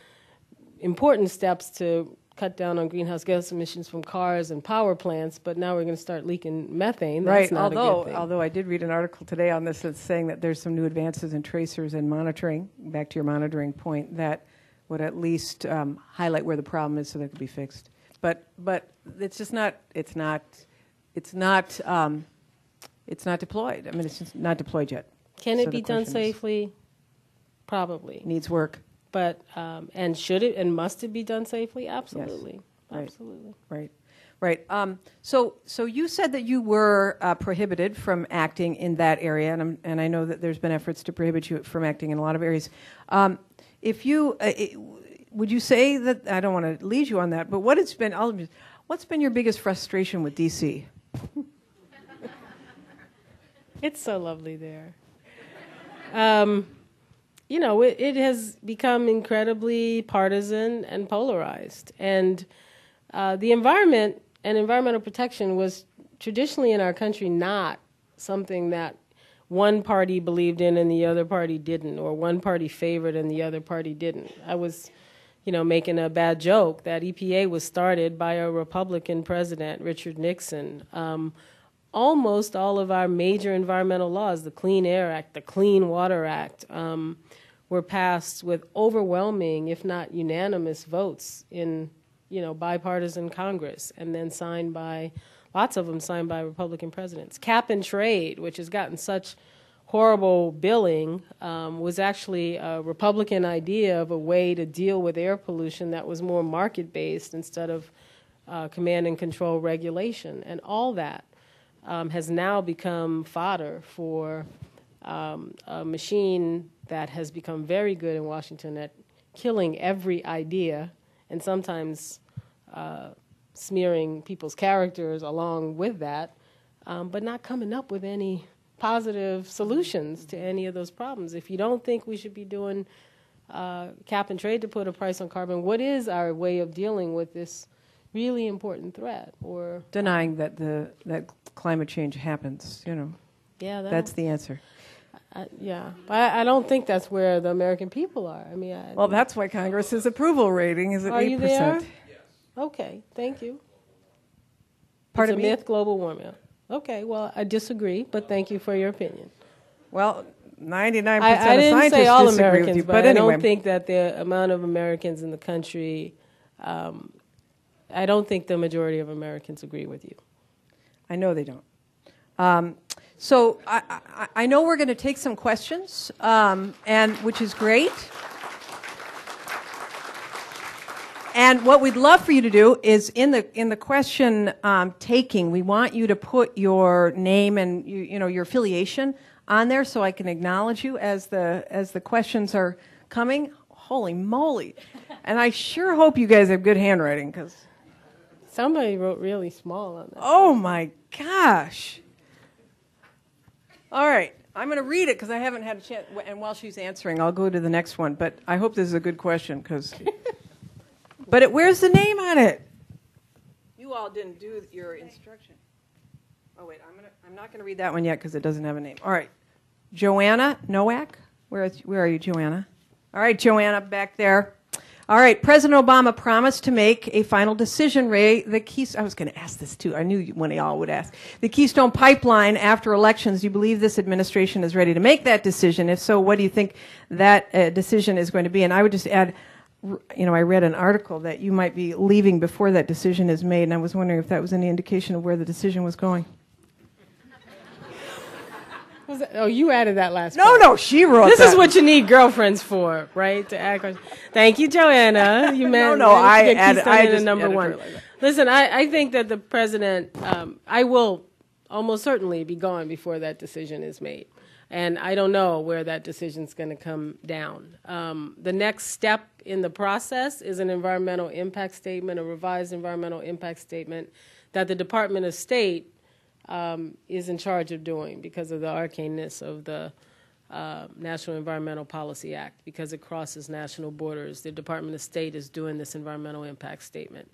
important steps to cut down on greenhouse gas emissions from cars and power plants, but now we're going to start leaking methane. That's not a good thing. Although I did read an article today on this that's saying that there's some new advances in tracers and monitoring, back to your monitoring point, that would at least highlight where the problem is so that it could be fixed. But it's just not deployed. It's just not deployed yet. Can it be done safely? Probably. Needs work. But and should it and must it be done safely? Absolutely. Yes. Absolutely. Right. So you said that you were prohibited from acting in that area, and I know that there's been efforts to prohibit you from acting in a lot of areas. Would you say that, I don't want to lead you on that, but what's been your biggest frustration with D.C.? It's so lovely there. It has become incredibly partisan and polarized. And the environment and environmental protection was traditionally in our country not something that one party believed in and the other party didn't, or one party favored and the other party didn't. I was, making a bad joke that EPA was started by a Republican president, Richard Nixon. Almost all of our major environmental laws, the Clean Air Act, the Clean Water Act, were passed with overwhelming, if not unanimous, votes in, bipartisan Congress, and then lots of them signed by Republican presidents. Cap and trade, which has gotten such horrible billing, was actually a Republican idea of a way to deal with air pollution that was more market-based instead of command and control regulation. And all that has now become fodder for a machine that has become very good in Washington at killing every idea and sometimes smearing people's characters along with that, but not coming up with any positive solutions to any of those problems. If you don't think we should be doing cap and trade to put a price on carbon, what is our way of dealing with this really important threat? Or denying that that climate change happens, Yeah, that's the answer. Yeah, but I don't think that's where the American people are. I mean, well, that's why Congress's approval rating is at 8%. Are you there? Yes. Okay, thank you. Pardon me? It's a myth, global warming. Okay, well, I disagree, but thank you for your opinion. Well, 99% I of scientists didn't say all disagree Americans, with you, but but anyway. I don't think that the amount of Americans in the country, I don't think the majority of Americans agree with you. I know they don't. So I know we're going to take some questions, and which is great. And what we'd love for you to do is in the question taking, we want you to put your name and your affiliation on there so I can acknowledge you as the questions are coming. Holy moly! And I sure hope you guys have good handwriting, because somebody wrote really small on that. Oh my gosh! All right, I'm going to read it because I haven't had a chance. And while she's answering, I'll go to the next one. But I hope this is a good question, because. But where's the name on it? You all didn't do your instruction. Oh wait, I'm not going to read that one yet because it doesn't have a name. All right, Joanna Nowak. Where are you, Joanna? All right, Joanna, back there. All right, President Obama promised to make a final decision, Ray. I was going to ask this too. I knew one of y'all would ask. The Keystone Pipeline after elections, do you believe this administration is ready to make that decision? If so, what do you think that decision is going to be? And I would just add, I read an article that you might be leaving before that decision is made, and I was wondering if that was any indication of where the decision was going. Oh, you added that last part. No, she wrote this that. This is what you need girlfriends for, right? To act. Thank you, Joanna. You meant I just number one. Like Listen, I think that the president, I will almost certainly be gone before that decision is made. And I don't know where that decision's going to come down. The next step in the process is an environmental impact statement, a revised environmental impact statement that the Department of State is in charge of doing because of the arcaneness of the National Environmental Policy Act, because it crosses national borders. The Department of State is doing this environmental impact statement.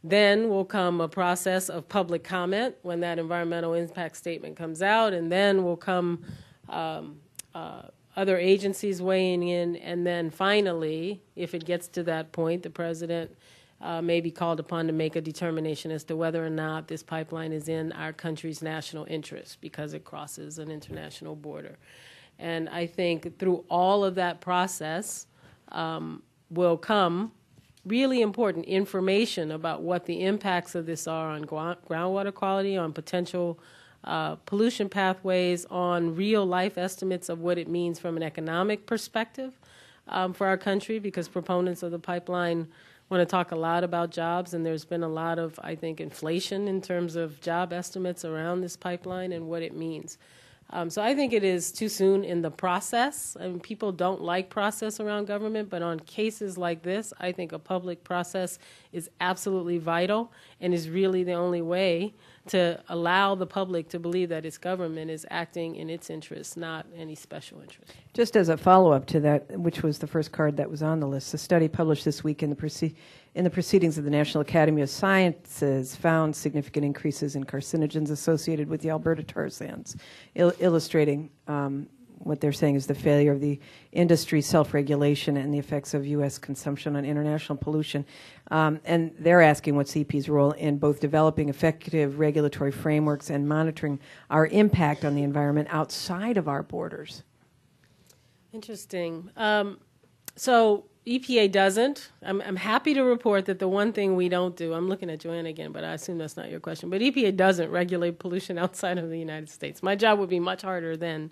Then will come a process of public comment when that environmental impact statement comes out, and then will come other agencies weighing in, and then finally, if it gets to that point, the president may be called upon to make a determination as to whether or not this pipeline is in our country's national interest because it crosses an international border. And I think through all of that process will come really important information about what the impacts of this are on groundwater quality, on potential pollution pathways, on real life estimates of what it means from an economic perspective for our country, because proponents of the pipeline want to talk a lot about jobs, and there's been a lot of, I think, inflation in terms of job estimates around this pipeline and what it means. So I think it is too soon in the process. I mean, people don't like process around government, but on cases like this, I think a public process is absolutely vital and is really the only way to allow the public to believe that its government is acting in its interests, not any special interest. Just as a follow-up to that, which was the first card that was on the list, a study published this week in the Proceedings of the National Academy of Sciences found significant increases in carcinogens associated with the Alberta tar sands, illustrating what they're saying is the failure of the industry self-regulation and the effects of U.S. consumption on international pollution. And they're asking what's EP's role in both developing effective regulatory frameworks and monitoring our impact on the environment outside of our borders. Interesting. So EPA doesn't. I'm happy to report that the one thing we don't do, I'm looking at Joanna again, but I assume that's not your question, but EPA doesn't regulate pollution outside of the United States. My job would be much harder than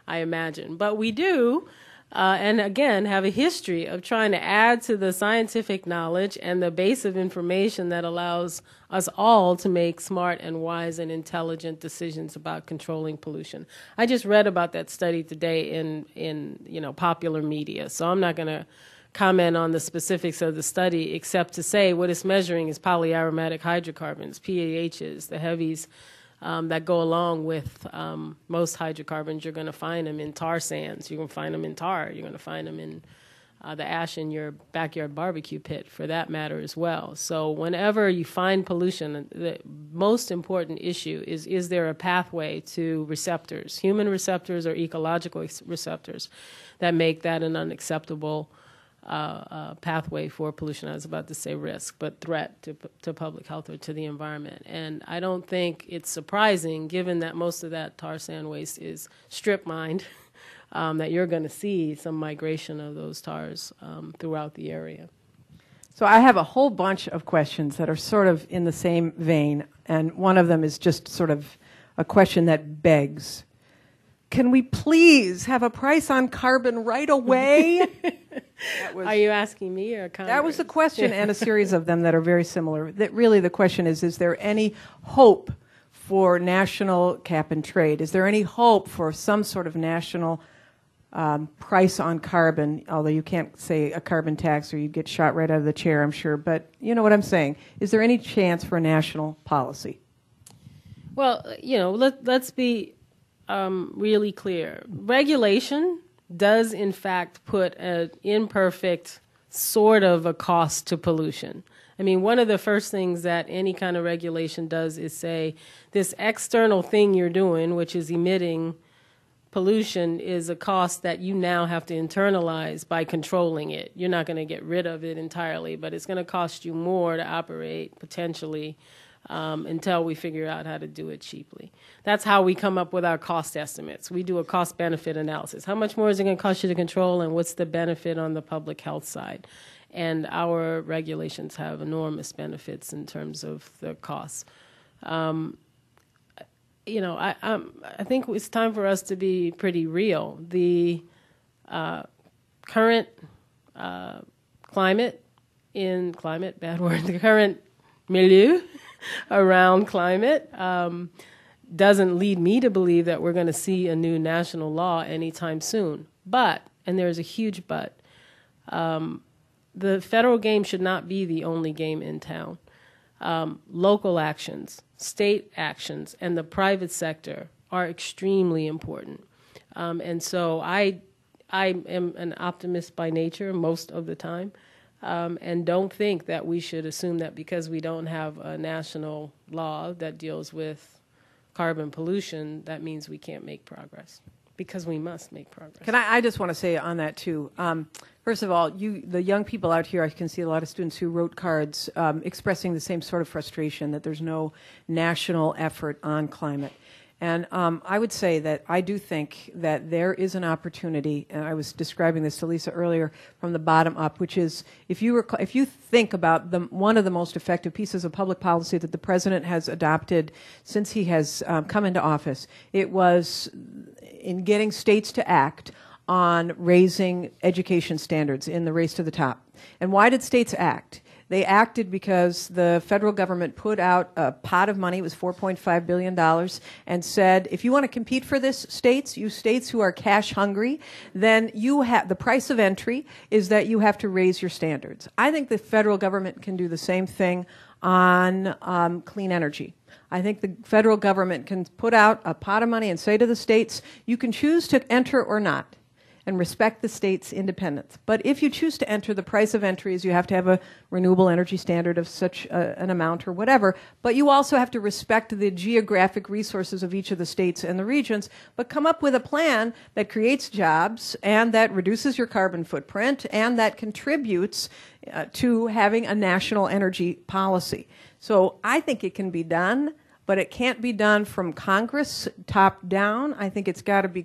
I imagine. But we do, and again, have a history of trying to add to the scientific knowledge and the base of information that allows us all to make smart and wise and intelligent decisions about controlling pollution. I just read about that study today in popular media, so I'm not going to comment on the specifics of the study except to say what it's measuring is polyaromatic hydrocarbons, PAHs, the heavies that go along with most hydrocarbons. You're going to find them in tar sands. You're going to find them in tar. You're going to find them in the ash in your backyard barbecue pit, for that matter, as well. So whenever you find pollution, the most important issue is there a pathway to receptors, human receptors or ecological receptors, that make that an unacceptable pathway for pollution. I was about to say risk, but threat to public health or to the environment. And I don't think it's surprising, given that most of that tar sand waste is strip mined, that you're going to see some migration of those tars throughout the area. So I have a whole bunch of questions that are sort of in the same vein, and one of them is just sort of a question that begs, can we please have a price on carbon right away? Are you asking me or Congress? That was the question, and a series of them that are very similar. That really the question is there any hope for national cap and trade? Is there any hope for some sort of national price on carbon, although you can't say a carbon tax or you'd get shot right out of the chair, I'm sure, but you know what I'm saying. Is there any chance for a national policy? Well, let's be really clear. Regulation does, in fact, put an imperfect sort of a cost to pollution. I mean, one of the first things that any kind of regulation does is say, this external thing you're doing, which is emitting pollution, is a cost that you now have to internalize by controlling it. You're not going to get rid of it entirely, but it's going to cost you more to operate, potentially, until we figure out how to do it cheaply. That's how we come up with our cost estimates. We do a cost-benefit analysis. How much more is it going to cost you to control, and what's the benefit on the public health side? And our regulations have enormous benefits in terms of the costs. I think it's time for us to be pretty real. The current the current milieu around climate doesn't lead me to believe that we're going to see a new national law anytime soon. But, and there's a huge but, the federal game should not be the only game in town. Local actions, state actions, and the private sector are extremely important. And so I am an optimist by nature most of the time. And don't think that we should assume that because we don't have a national law that deals with carbon pollution, that means we can't make progress, because we must make progress. I just want to say on that, too. First of all, the young people out here, I can see a lot of students who wrote cards expressing the same sort of frustration that there's no national effort on climate. And I would say that I do think that there is an opportunity, and I was describing this to Lisa earlier, from the bottom up, which is if you think about one of the most effective pieces of public policy that the president has adopted since he has come into office, it was in getting states to act on raising education standards in the race to the top. And why did states act? They acted because the federal government put out a pot of money, it was $4.5 billion, and said, if you want to compete for this, states, you states who are cash hungry, then you have, the price of entry is that you have to raise your standards. I think the federal government can do the same thing on clean energy. I think the federal government can put out a pot of money and say to the states, you can choose to enter or not, and respect the state's independence. But if you choose to enter, the price of entry is you have to have a renewable energy standard of such an amount or whatever, but you also have to respect the geographic resources of each of the states and the regions, but come up with a plan that creates jobs and that reduces your carbon footprint and that contributes to having a national energy policy. So I think it can be done, but it can't be done from Congress top down. I think it's got to be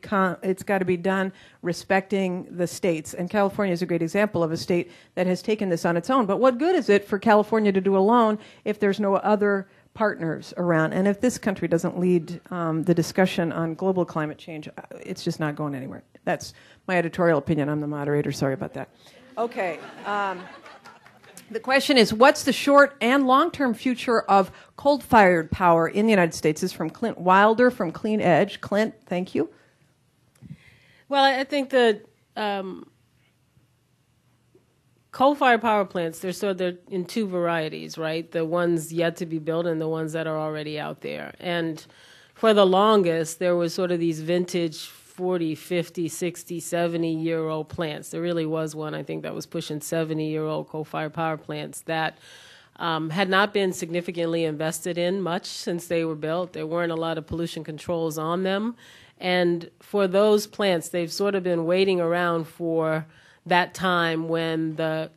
done respecting the states. And California is a great example of a state that has taken this on its own. But what good is it for California to do alone if there's no other partners around? And if this country doesn't lead the discussion on global climate change, it's just not going anywhere. That's my editorial opinion. I'm the moderator. Sorry about that. Okay. The question is, what's the short and long-term future of coal-fired power in the United States? This is from Clint Wilder from Clean Edge. Clint, thank you. Well, I think that coal-fired power plants, they're in two varieties, right? The ones yet to be built and the ones that are already out there. And for the longest, there was sort of these vintage 40, 50, 60, 70-year-old plants. There really was one, I think, that was pushing 70-year-old coal-fired power plants that had not been significantly invested in much since they were built. There weren't a lot of pollution controls on them. And for those plants, they've sort of been waiting around for that time when the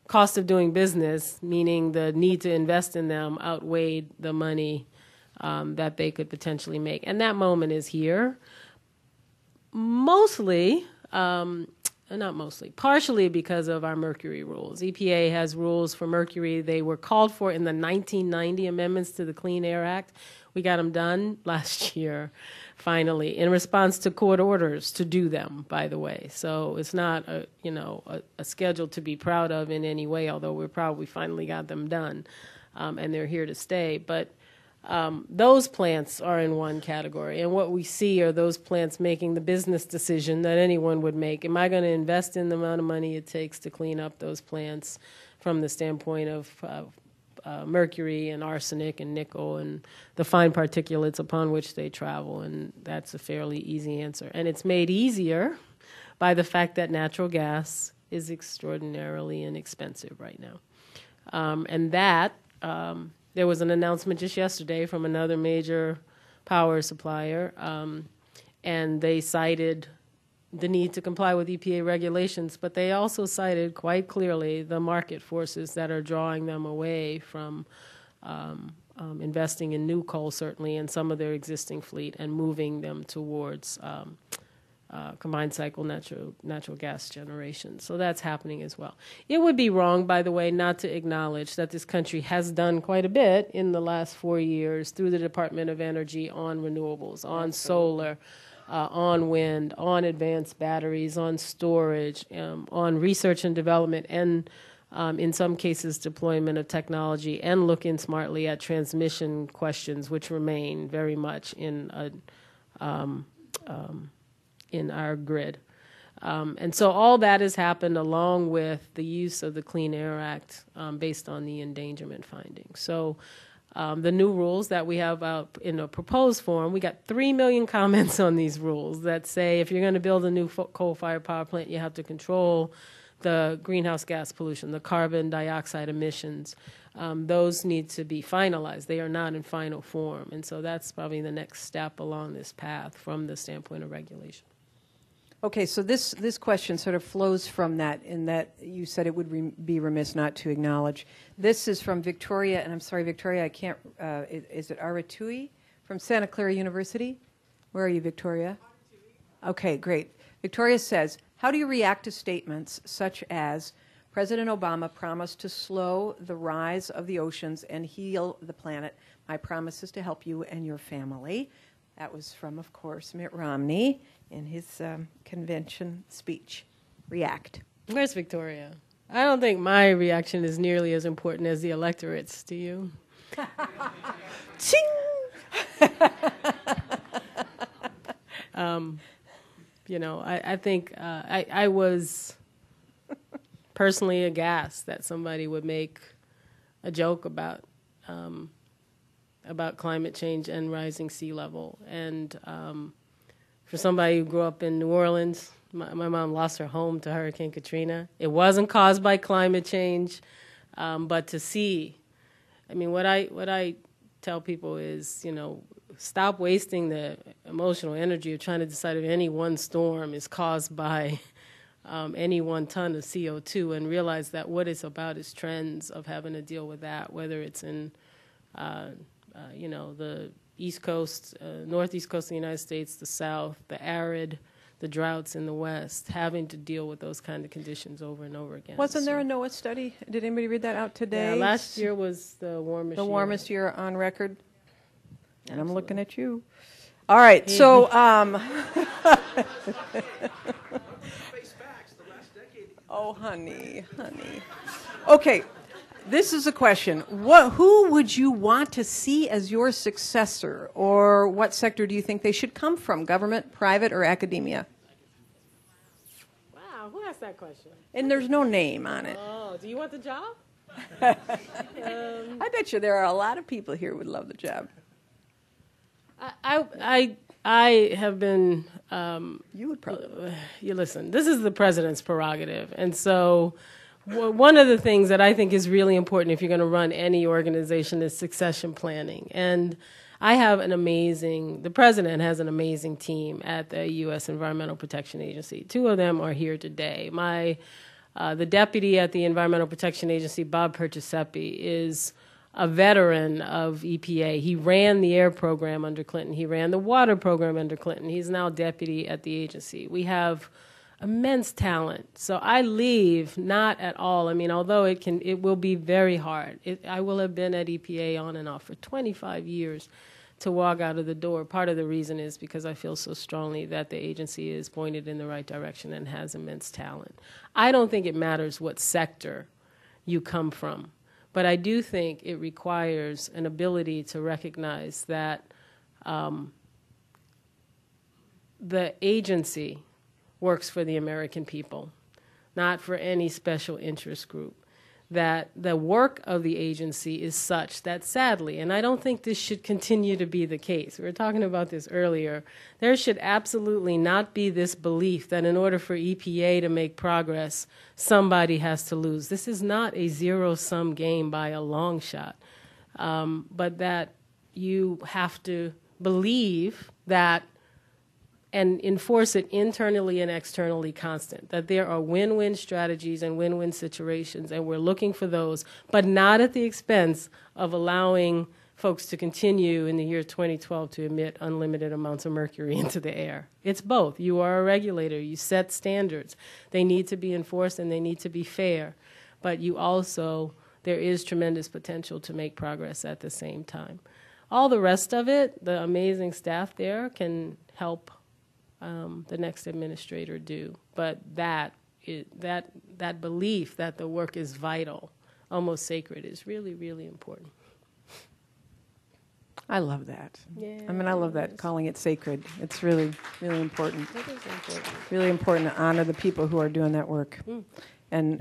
cost of doing business, meaning the need to invest in them, outweighed the money that they could potentially make. And that moment is here. Partially because of our mercury rules. EPA has rules for mercury. They were called for in the 1990 amendments to the Clean Air Act. We got them done last year, finally, in response to court orders to do them, by the way. So it's not a schedule to be proud of in any way, although we're proud we finally got them done, and they're here to stay. But those plants are in one category, and what we see are those plants making the business decision that anyone would make. Am I going to invest in the amount of money it takes to clean up those plants from the standpoint of mercury and arsenic and nickel and the fine particulates upon which they travel? And that's a fairly easy answer. And it's made easier by the fact that natural gas is extraordinarily inexpensive right now. There was an announcement just yesterday from another major power supplier, and they cited the need to comply with EPA regulations, but they also cited quite clearly the market forces that are drawing them away from investing in new coal, certainly, in some of their existing fleet, and moving them towards combined cycle natural gas generation. So that's happening as well. It would be wrong, by the way, not to acknowledge that this country has done quite a bit in the last 4 years through the Department of Energy on renewables, on solar, on wind, on advanced batteries, on storage, on research and development, and in some cases deployment of technology, and looking smartly at transmission questions, which remain very much in our grid. And so all that has happened along with the use of the Clean Air Act based on the endangerment findings. So the new rules that we have out in a proposed form, we got 3 million comments on these rules that say if you're going to build a new coal-fired power plant, you have to control the greenhouse gas pollution, the carbon dioxide emissions. Those need to be finalized. They are not in final form. And so that's probably the next step along this path from the standpoint of regulation. Okay, so this question sort of flows from that, in that you said it would be remiss not to acknowledge. This is from Victoria, and I'm sorry, Victoria, I can't, is it Aratui from Santa Clara University? Where are you, Victoria? Okay, great. Victoria says, how do you react to statements such as President Obama promised to slow the rise of the oceans and heal the planet? My promise is to help you and your family. That was from, of course, Mitt Romney in his convention speech. React. Where's Victoria? I don't think my reaction is nearly as important as the electorate's. Do you? Ching! You know, I think I was personally aghast that somebody would make a joke about climate change and rising sea level. And for somebody who grew up in New Orleans, my mom lost her home to Hurricane Katrina. It wasn't caused by climate change, but to see, I mean, what I tell people is, you know, stop wasting the emotional energy of trying to decide if any one storm is caused by any 1 ton of CO2, and realize that what it's about is trends of having to deal with that, whether it's in, you know, the East Coast, northeast coast of the United States, the South, the arid, the droughts in the West, having to deal with those kind of conditions over and over again. Wasn't there a NOAA study? Did anybody read that out today? Yeah, last year was the warmest year. The warmest year on record. And I'm looking at you. All right, so oh, honey. Okay, this is a question. Who would you want to see as your successor, or what sector do you think they should come from, government, private, or academia? Wow, who asked that question? And there's no name on it. Oh, do you want the job? I bet you there are a lot of people here who would love the job. I have been. You would probably. You listen. This is the president's prerogative, and so one of the things that I think is really important if you're going to run any organization is succession planning. And I have the president has an amazing team at the U.S. Environmental Protection Agency. 2 of them are here today. The deputy at the Environmental Protection Agency, Bob Partisanship, is a veteran of EPA. He ran the air program under Clinton. He ran the water program under Clinton. He's now deputy at the agency. We have immense talent. So I leave not at all. I mean, although it will be very hard. I will have been at EPA on and off for 25 years to walk out of the door. Part of the reason is because I feel so strongly that the agency is pointed in the right direction and has immense talent. I don't think it matters what sector you come from. But I do think it requires an ability to recognize that the agency works for the American people, not for any special interest group. That the work of the agency is such that, sadly, and I don't think this should continue to be the case. We were talking about this earlier. There should absolutely not be this belief that in order for EPA to make progress, somebody has to lose. This is not a zero-sum game by a long shot, but that you have to believe that and enforce it internally and externally constant, that there are win-win strategies and win-win situations, and we're looking for those, but not at the expense of allowing folks to continue in the year 2012 to emit unlimited amounts of mercury into the air. It's both. You are a regulator. You set standards. They need to be enforced and they need to be fair, but there is tremendous potential to make progress at the same time. All the rest of it, the amazing staff there can help the next administrator do. But that belief that the work is vital, almost sacred, is really, really important. I love that. Yeah, I mean, I love that, calling it sacred. It's really, really important. It is important. Really important to honor the people who are doing that work. And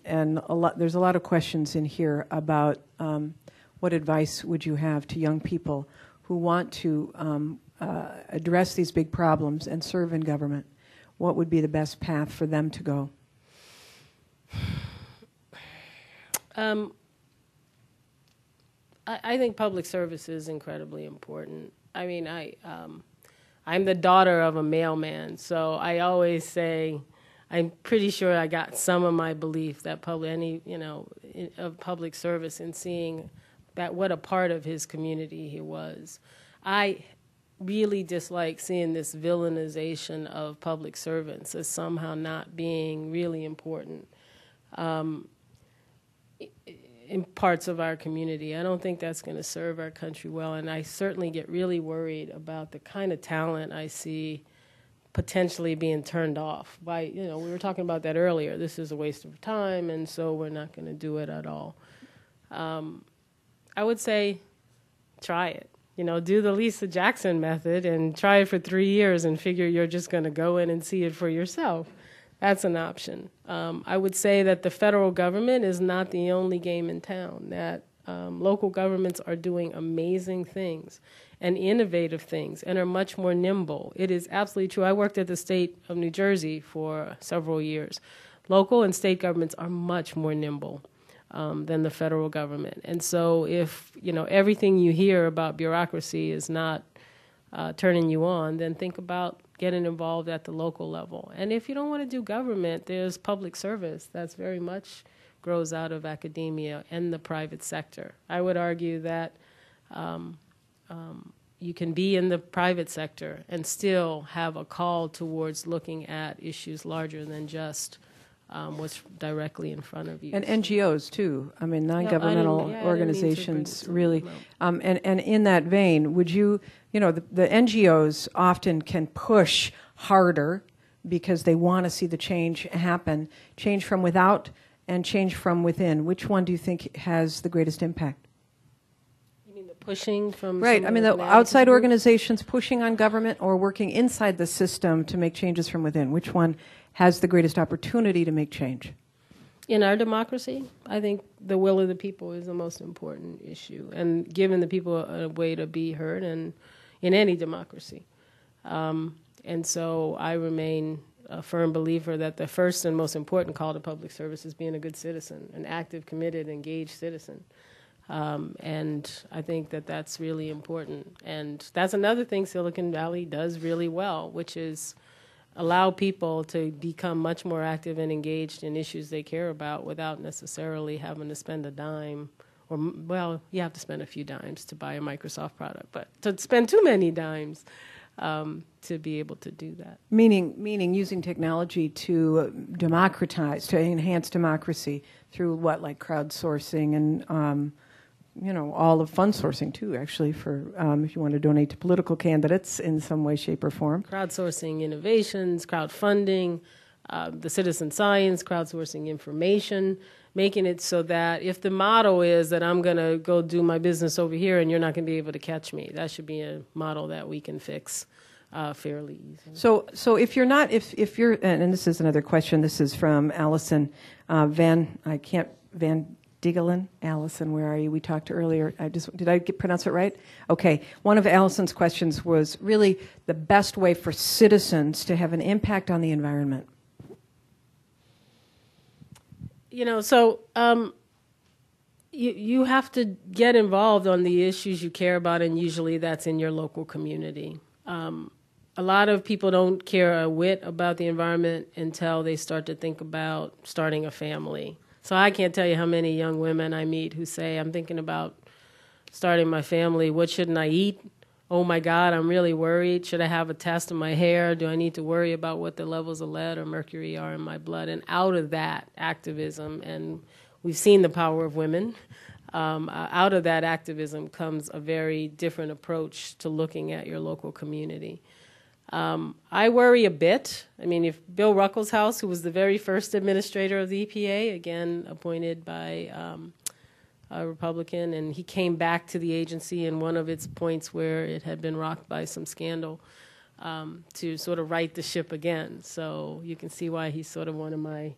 there's a lot of questions in here about what advice would you have to young people who want to address these big problems and serve in government? What would be the best path for them to go? I think public service is incredibly important. I mean, I'm the daughter of a mailman, so I always say I'm pretty sure I got some of my belief that of public service in seeing that what a part of his community he was. I really dislike seeing this villainization of public servants as somehow not being really important in parts of our community. I don't think that's going to serve our country well, and I certainly get really worried about the kind of talent I see potentially being turned off by, we were talking about that earlier. This is a waste of time, and so we're not going to do it at all. I would say try it. Do the Lisa Jackson method and try it for 3 years and figure you're just going to go in and see it for yourself. That's an option. I would say that the federal government is not the only game in town, that local governments are doing amazing things and innovative things and are much more nimble. It is absolutely true. I worked at the state of New Jersey for several years. Local and state governments are much more nimble than the federal government. And so if, everything you hear about bureaucracy is not turning you on, then think about getting involved at the local level. And if you don't want to do government, there's public service that's very much grows out of academia and the private sector. I would argue that you can be in the private sector and still have a call towards looking at issues larger than just what's directly in front of you. And NGOs too. I mean, non-governmental organizations really. And in that vein, would you, the NGOs often can push harder because they want to see the change happen, change from without and change from within. Which one do you think has the greatest impact? You mean the pushing from? Right. I mean, the outside organizations pushing on government or working inside the system to make changes from within. Which one has the greatest opportunity to make change? In our democracy, I think the will of the people is the most important issue, and giving the people a way to be heard, and in any democracy. And so I remain a firm believer that the first and most important call to public service is being a good citizen, an active, committed, engaged citizen. And I think that that's really important. And that's another thing Silicon Valley does really well, which is allow people to become much more active and engaged in issues they care about without necessarily having to spend a dime. Or, well, you have to spend a few dimes to buy a Microsoft product, but to spend too many dimes to be able to do that. Meaning using technology to democratize, to enhance democracy through what, like crowdsourcing and all of fund sourcing too, actually, for if you want to donate to political candidates in some way, shape, or form. Crowdsourcing innovations, crowdfunding, the citizen science, crowdsourcing information, making it so that if the motto is that I'm going to go do my business over here and you're not going to be able to catch me, that should be a model that we can fix fairly easily. So if you're not, if you're, and this is another question, this is from Allison Van Diggelen. Allison, where are you? We talked earlier. Did I pronounce it right? Okay. One of Allison's questions was really the best way for citizens to have an impact on the environment. You have to get involved on the issues you care about, and usually that's in your local community. A lot of people don't care a whit about the environment until they start to think about starting a family. So I can't tell you how many young women I meet who say, I'm thinking about starting my family. What shouldn't I eat? Oh, my God, I'm really worried. Should I have a test in my hair? Do I need to worry about what the levels of lead or mercury are in my blood? And out of that activism, and we've seen the power of women, out of that activism comes a very different approach to looking at your local community. I worry a bit. I mean, if Bill Ruckelshaus, who was the very first administrator of the EPA, again appointed by a Republican, and he came back to the agency in one of its points where it had been rocked by some scandal to sort of right the ship again. So you can see why he's sort of one of my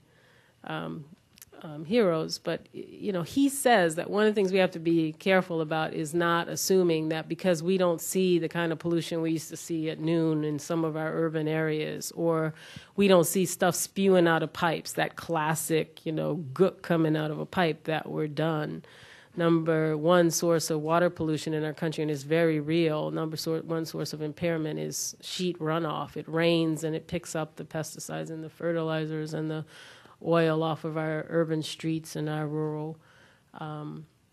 heroes. But, he says that one of the things we have to be careful about is not assuming that because we don't see the kind of pollution we used to see at noon in some of our urban areas, or we don't see stuff spewing out of pipes, that classic, gook coming out of a pipe, that we're done. Number one source of water pollution in our country, and it's very real, one source of impairment is sheet runoff. It rains and it picks up the pesticides and the fertilizers and the oil off of our urban streets and our rural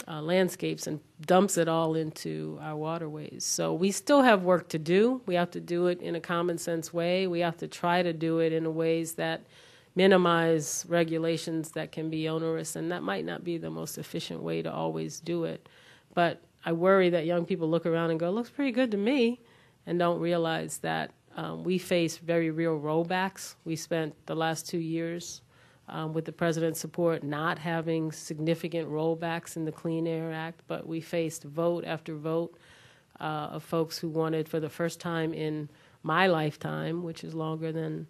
landscapes and dumps it all into our waterways. So we still have work to do. We have to do it in a common sense way. We have to try to do it in ways that minimize regulations that can be onerous, and that might not be the most efficient way to always do it. But I worry that young people look around and go, looks pretty good to me, and don't realize that we face very real rollbacks. We spent the last 2 years with the president's support not having significant rollbacks in the Clean Air Act, but we faced vote after vote of folks who wanted, for the first time in my lifetime, which is longer than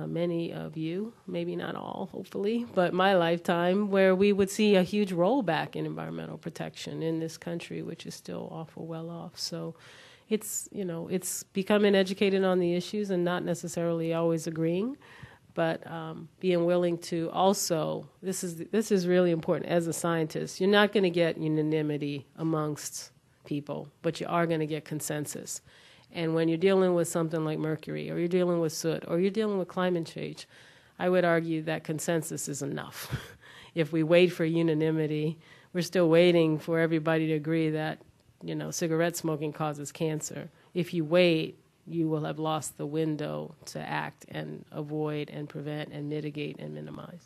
many of you, maybe not all, hopefully, but my lifetime, where we would see a huge rollback in environmental protection in this country, which is still awful well off. So it's, you know, it's becoming educated on the issues and not necessarily always agreeing, but being willing to also, this is really important as a scientist. You're not going to get unanimity amongst people, but you are going to get consensus. And when you're dealing with something like mercury, or you're dealing with soot, or you're dealing with climate change, I would argue that consensus is enough. If we wait for unanimity, we're still waiting for everybody to agree that, you know, cigarette smoking causes cancer. If you wait, you will have lost the window to act and avoid and prevent and mitigate and minimize.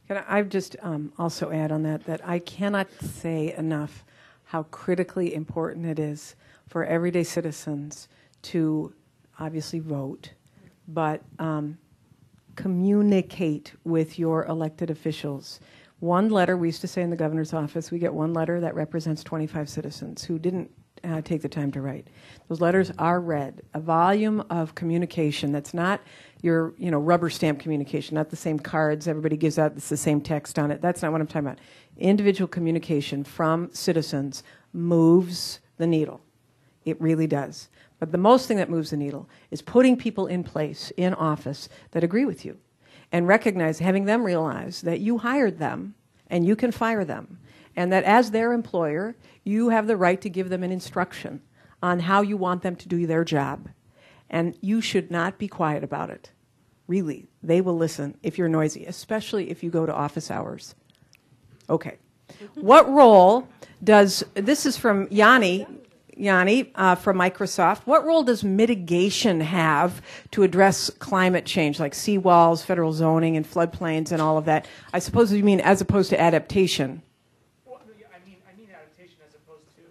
Can I just also add on that I cannot say enough how critically important it is for everyday citizens to obviously vote, but communicate with your elected officials. One letter, we used to say in the governor's office, we get one letter that represents 25 citizens who didn't take the time to write. Those letters are read. A volume of communication that's not your, you know, rubber stamp communication, not the same cards everybody gives out, it's the same text on it. That's not what I'm talking about. Individual communication from citizens moves the needle. It really does. But the most thing that moves the needle is putting people in place, in office, that agree with you and recognize, having them realize that you hired them and you can fire them, and that as their employer, you have the right to give them an instruction on how you want them to do their job. And you should not be quiet about it. Really, they will listen if you're noisy, especially if you go to office hours. Okay. What role does, this is from Yanni from Microsoft. What role does mitigation have to address climate change, like seawalls, federal zoning, and floodplains, and all of that? I suppose you mean as opposed to adaptation. Well, I mean adaptation as opposed to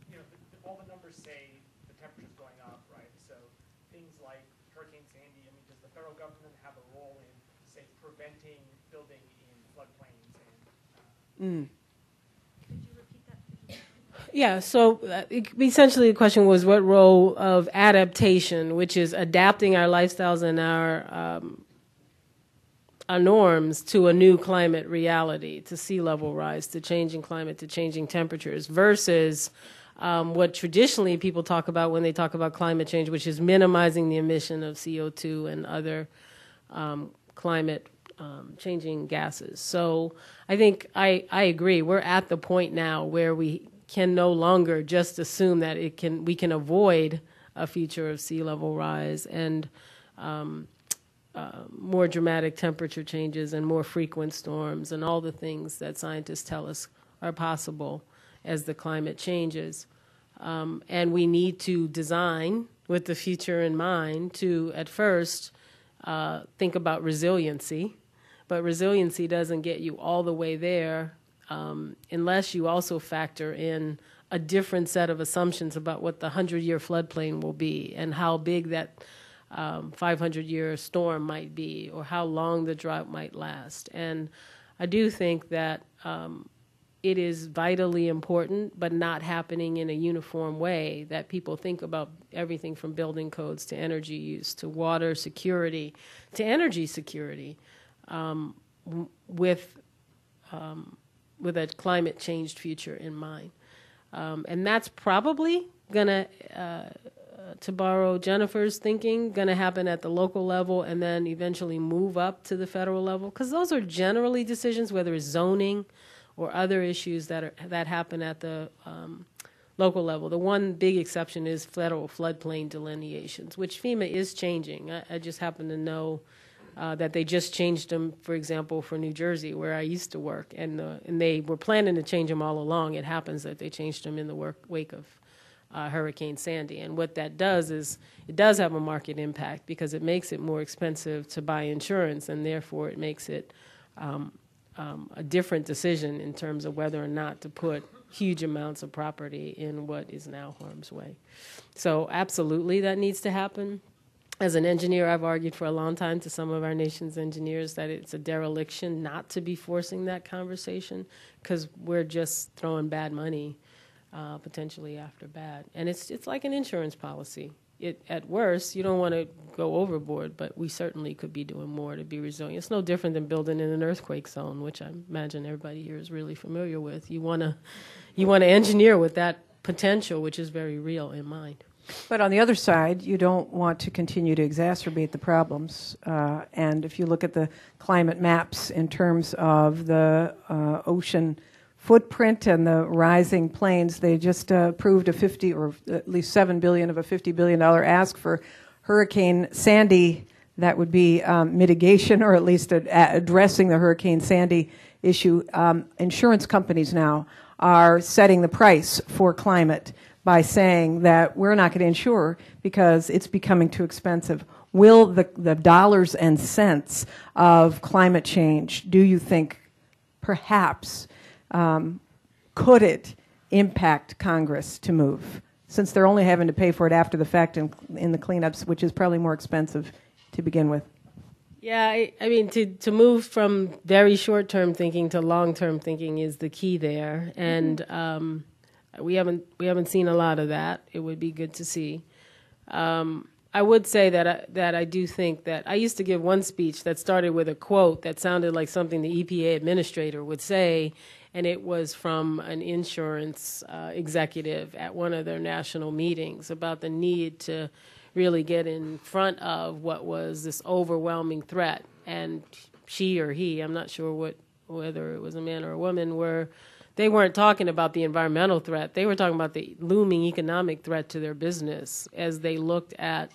you know, all the numbers say the temperature's going up, right? So things like Hurricane Sandy. I mean, does the federal government have a role in, say, preventing building in floodplains and? Yeah, so essentially the question was what role of adaptation, which is adapting our lifestyles and our norms to a new climate reality, to sea level rise, to changing climate, to changing temperatures, versus what traditionally people talk about when they talk about climate change, which is minimizing the emission of CO2 and other climate changing gases. So I think I agree. We're at the point now where we can no longer just assume that we can avoid a future of sea level rise and more dramatic temperature changes and more frequent storms and all the things that scientists tell us are possible as the climate changes. And we need to design with the future in mind to, at first, think about resiliency. But resiliency doesn't get you all the way there unless you also factor in a different set of assumptions about what the 100-year floodplain will be and how big that 500-year storm might be or how long the drought might last. And I do think that it is vitally important, but not happening in a uniform way, that people think about everything from building codes to energy use to water security to energy security with a climate changed future in mind. And that's probably going to borrow Jennifer's thinking, going to happen at the local level and then eventually move up to the federal level, because those are generally decisions, whether it's zoning or other issues that happen at the local level. The one big exception is federal floodplain delineations, which FEMA is changing. I just happen to know that they just changed them, for example, for New Jersey, where I used to work, and they were planning to change them all along. It happens that they changed them in the wake of Hurricane Sandy. And what that does is it does have a market impact because it makes it more expensive to buy insurance, and therefore it makes it a different decision in terms of whether or not to put huge amounts of property in what is now harm's way. So absolutely that needs to happen. As an engineer, I've argued for a long time to some of our nation's engineers that it's a dereliction not to be forcing that conversation, because we're just throwing bad money potentially after bad. And it's like an insurance policy. At worst, you don't want to go overboard, but we certainly could be doing more to be resilient. It's no different than building in an earthquake zone, which I imagine everybody here is really familiar with. You want to engineer with that potential, which is very real, in mind. But on the other side, you don't want to continue to exacerbate the problems. And if you look at the climate maps in terms of the ocean footprint and the rising plains, they just approved a 50 or at least $7 billion of a $50 billion ask for Hurricane Sandy. That would be mitigation, or at least addressing the Hurricane Sandy issue. Insurance companies now are setting the price for climate by saying that we're not going to insure because it's becoming too expensive. Will the dollars and cents of climate change, do you think, perhaps, could it impact Congress to move, since they're only having to pay for it after the fact in the cleanups, which is probably more expensive to begin with? Yeah, I mean, to move from very short-term thinking to long-term thinking is the key there, and we haven't seen a lot of that. It would be good to see. I would say that I do think that I used to give one speech that started with a quote that sounded like something the EPA administrator would say, and it was from an insurance executive at one of their national meetings about the need to really get in front of what was this overwhelming threat. And she or he, I'm not sure whether it was a man or a woman, they weren't talking about the environmental threat. They were talking about the looming economic threat to their business as they looked at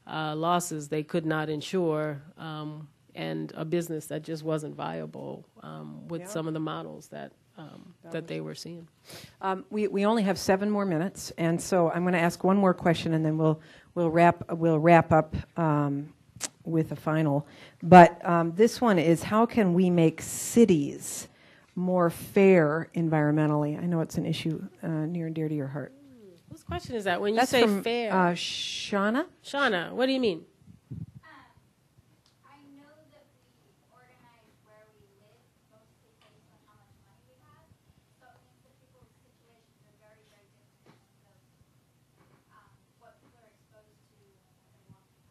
losses they could not insure, and a business that just wasn't viable with some of the models that they were seeing. We only have 7 more minutes, and so I'm going to ask one more question, and then we'll wrap up with a final. But this one is, how can we make cities more fair environmentally? I know it's an issue near and dear to your heart. Whose question is that? When you That's say from, fair, Shauna. Shauna, what do you mean? I know that we organize where we live mostly based on how much money we have, so it means that people's situations are very, very different in terms of what people are exposed to and what they're walking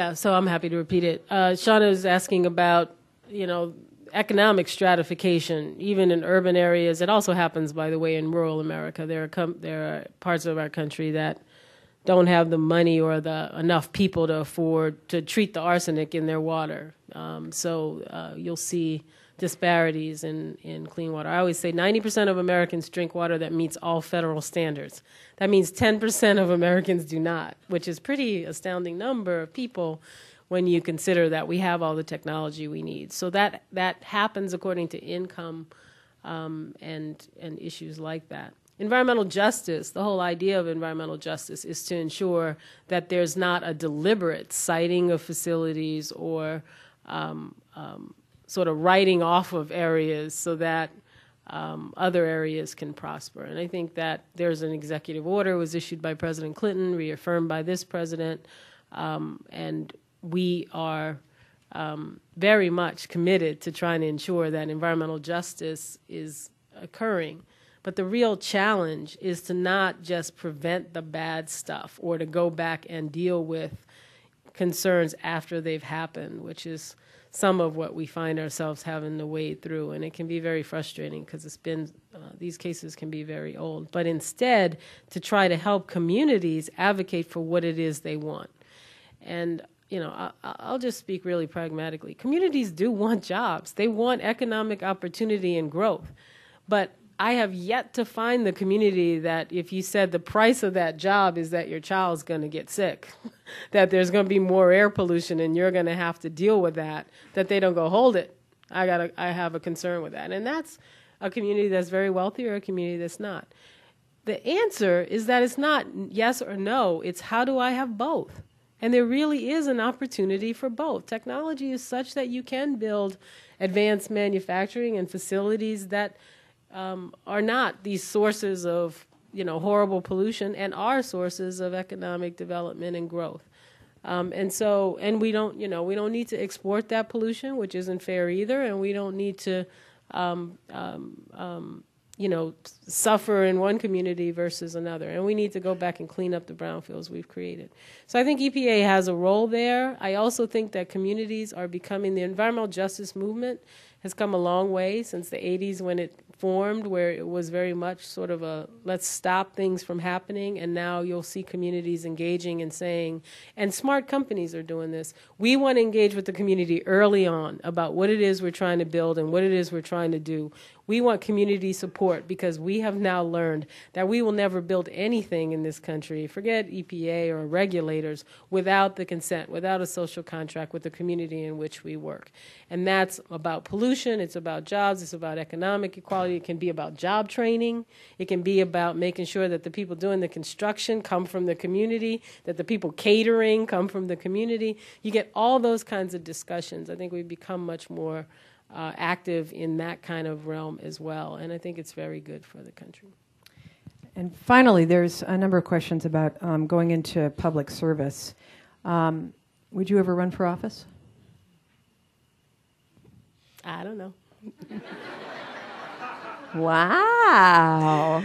past. So I'm happy to repeat it. Shauna is asking about, economic stratification, even in urban areas. It also happens, by the way, in rural America. There are parts of our country that don't have the money or enough people to afford to treat the arsenic in their water. So you'll see disparities in clean water. I always say 90% of Americans drink water that meets all federal standards. That means 10% of Americans do not, which is pretty astounding number of people when you consider that we have all the technology we need. So that happens according to income and issues like that. Environmental justice, the whole idea of environmental justice is to ensure that there's not a deliberate citing of facilities or sort of writing off of areas so that other areas can prosper. And I think that there's an executive order was issued by President Clinton, reaffirmed by this president, and we are very much committed to trying to ensure that environmental justice is occurring. But the real challenge is to not just prevent the bad stuff or to go back and deal with concerns after they've happened, which is some of what we find ourselves having to wade through. And it can be very frustrating because it's been, these cases can be very old. But instead, to try to help communities advocate for what it is they want. And I'll just speak really pragmatically. Communities do want jobs. They want economic opportunity and growth. But I have yet to find the community that if you said the price of that job is that your child's going to get sick, that there's going to be more air pollution and you're going to have to deal with that they don't go, hold it. I have a concern with that. And that's a community that's very wealthy or a community that's not. The answer is that it's not yes or no. It's how do I have both? And there really is an opportunity for both. Technology is such that you can build advanced manufacturing and facilities that are not these sources of, horrible pollution, and are sources of economic development and growth. And we don't need to export that pollution, which isn't fair either, and we don't need to, suffer in one community versus another. And we need to go back and clean up the brownfields we've created. So I think EPA has a role there. I also think that communities are becoming, the environmental justice movement has come a long way since the 80s when it formed, where it was very much sort of a let's stop things from happening, and now you'll see communities engaging and saying, and smart companies are doing this, we want to engage with the community early on about what it is we're trying to build and what it is we're trying to do. We want community support because we have now learned that we will never build anything in this country, forget EPA or regulators, without the consent, without a social contract with the community in which we work. And that's about pollution, it's about jobs, it's about economic equality, it can be about job training, it can be about making sure that the people doing the construction come from the community, that the people catering come from the community. You get all those kinds of discussions. I think we've become much more active in that kind of realm as well, and I think it's very good for the country. And finally, there's a number of questions about going into public service. Would you ever run for office? I don't know. Wow.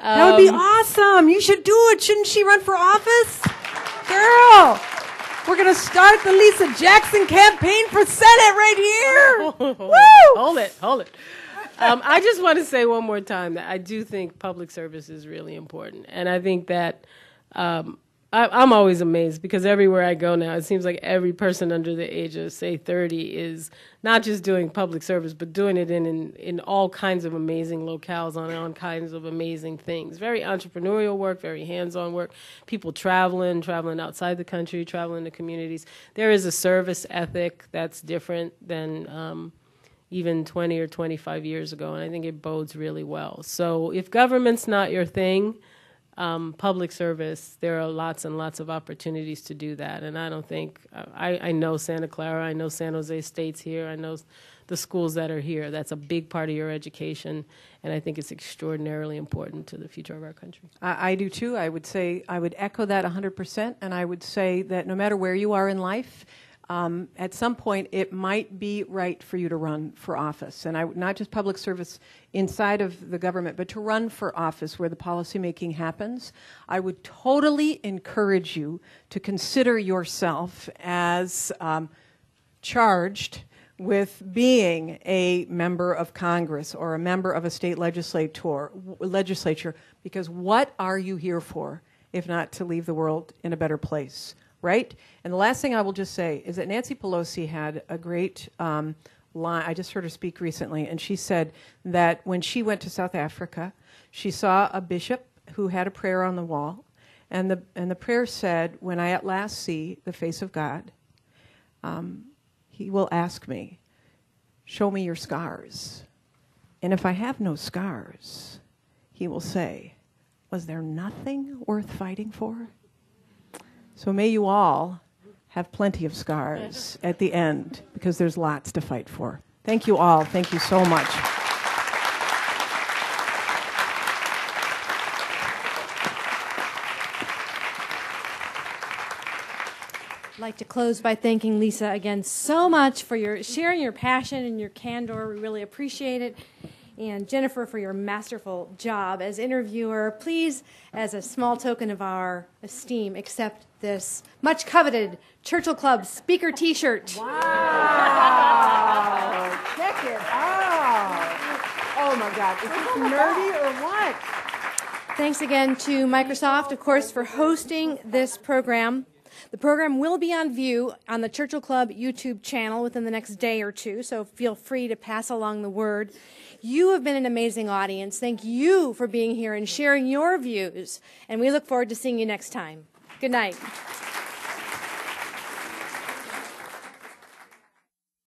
That would be awesome. You should do it. Shouldn't she run for office? Girl, we're going to start the Lisa Jackson campaign for Senate right here. Woo! Hold it. I just want to say one more time that I do think public service is really important. And I think that I'm always amazed because everywhere I go now, it seems like every person under the age of, say, 30 is not just doing public service, but doing it in all kinds of amazing locales on all kinds of amazing things. Very entrepreneurial work, very hands-on work, people traveling outside the country, traveling to communities. There is a service ethic that's different than even 20 or 25 years ago, and I think it bodes really well. So if government's not your thing, public service, there are lots and lots of opportunities to do that. And I don't think, I know Santa Clara, I know San Jose State's here, I know the schools that are here. That's a big part of your education, and I think it's extraordinarily important to the future of our country. I do too. I would say, I would echo that 100%, and I would say that no matter where you are in life, at some point, it might be right for you to run for office. And not just public service inside of the government, but to run for office where the policymaking happens. I would totally encourage you to consider yourself as charged with being a member of Congress or a member of a state legislature, because what are you here for if not to leave the world in a better place? Right? And the last thing I will just say is that Nancy Pelosi had a great line. I just heard her speak recently, and she said that when she went to South Africa, she saw a bishop who had a prayer on the wall, and the prayer said, "When I at last see the face of God, he will ask me, show me your scars. And if I have no scars, he will say, was there nothing worth fighting for?" So may you all have plenty of scars at the end, because there's lots to fight for. Thank you all. Thank you so much. I'd like to close by thanking Lisa again so much for your sharing your passion and your candor. We really appreciate it. And Jennifer, for your masterful job as interviewer. Please, as a small token of our esteem, accept this much coveted Churchill Club speaker T-shirt. Wow! Check it out! Oh my God, is this nerdy or what? Thanks again to Microsoft, of course, for hosting this program. The program will be on view on the Churchill Club YouTube channel within the next day or two, so feel free to pass along the word. You have been an amazing audience. Thank you for being here and sharing your views, and we look forward to seeing you next time. Good night.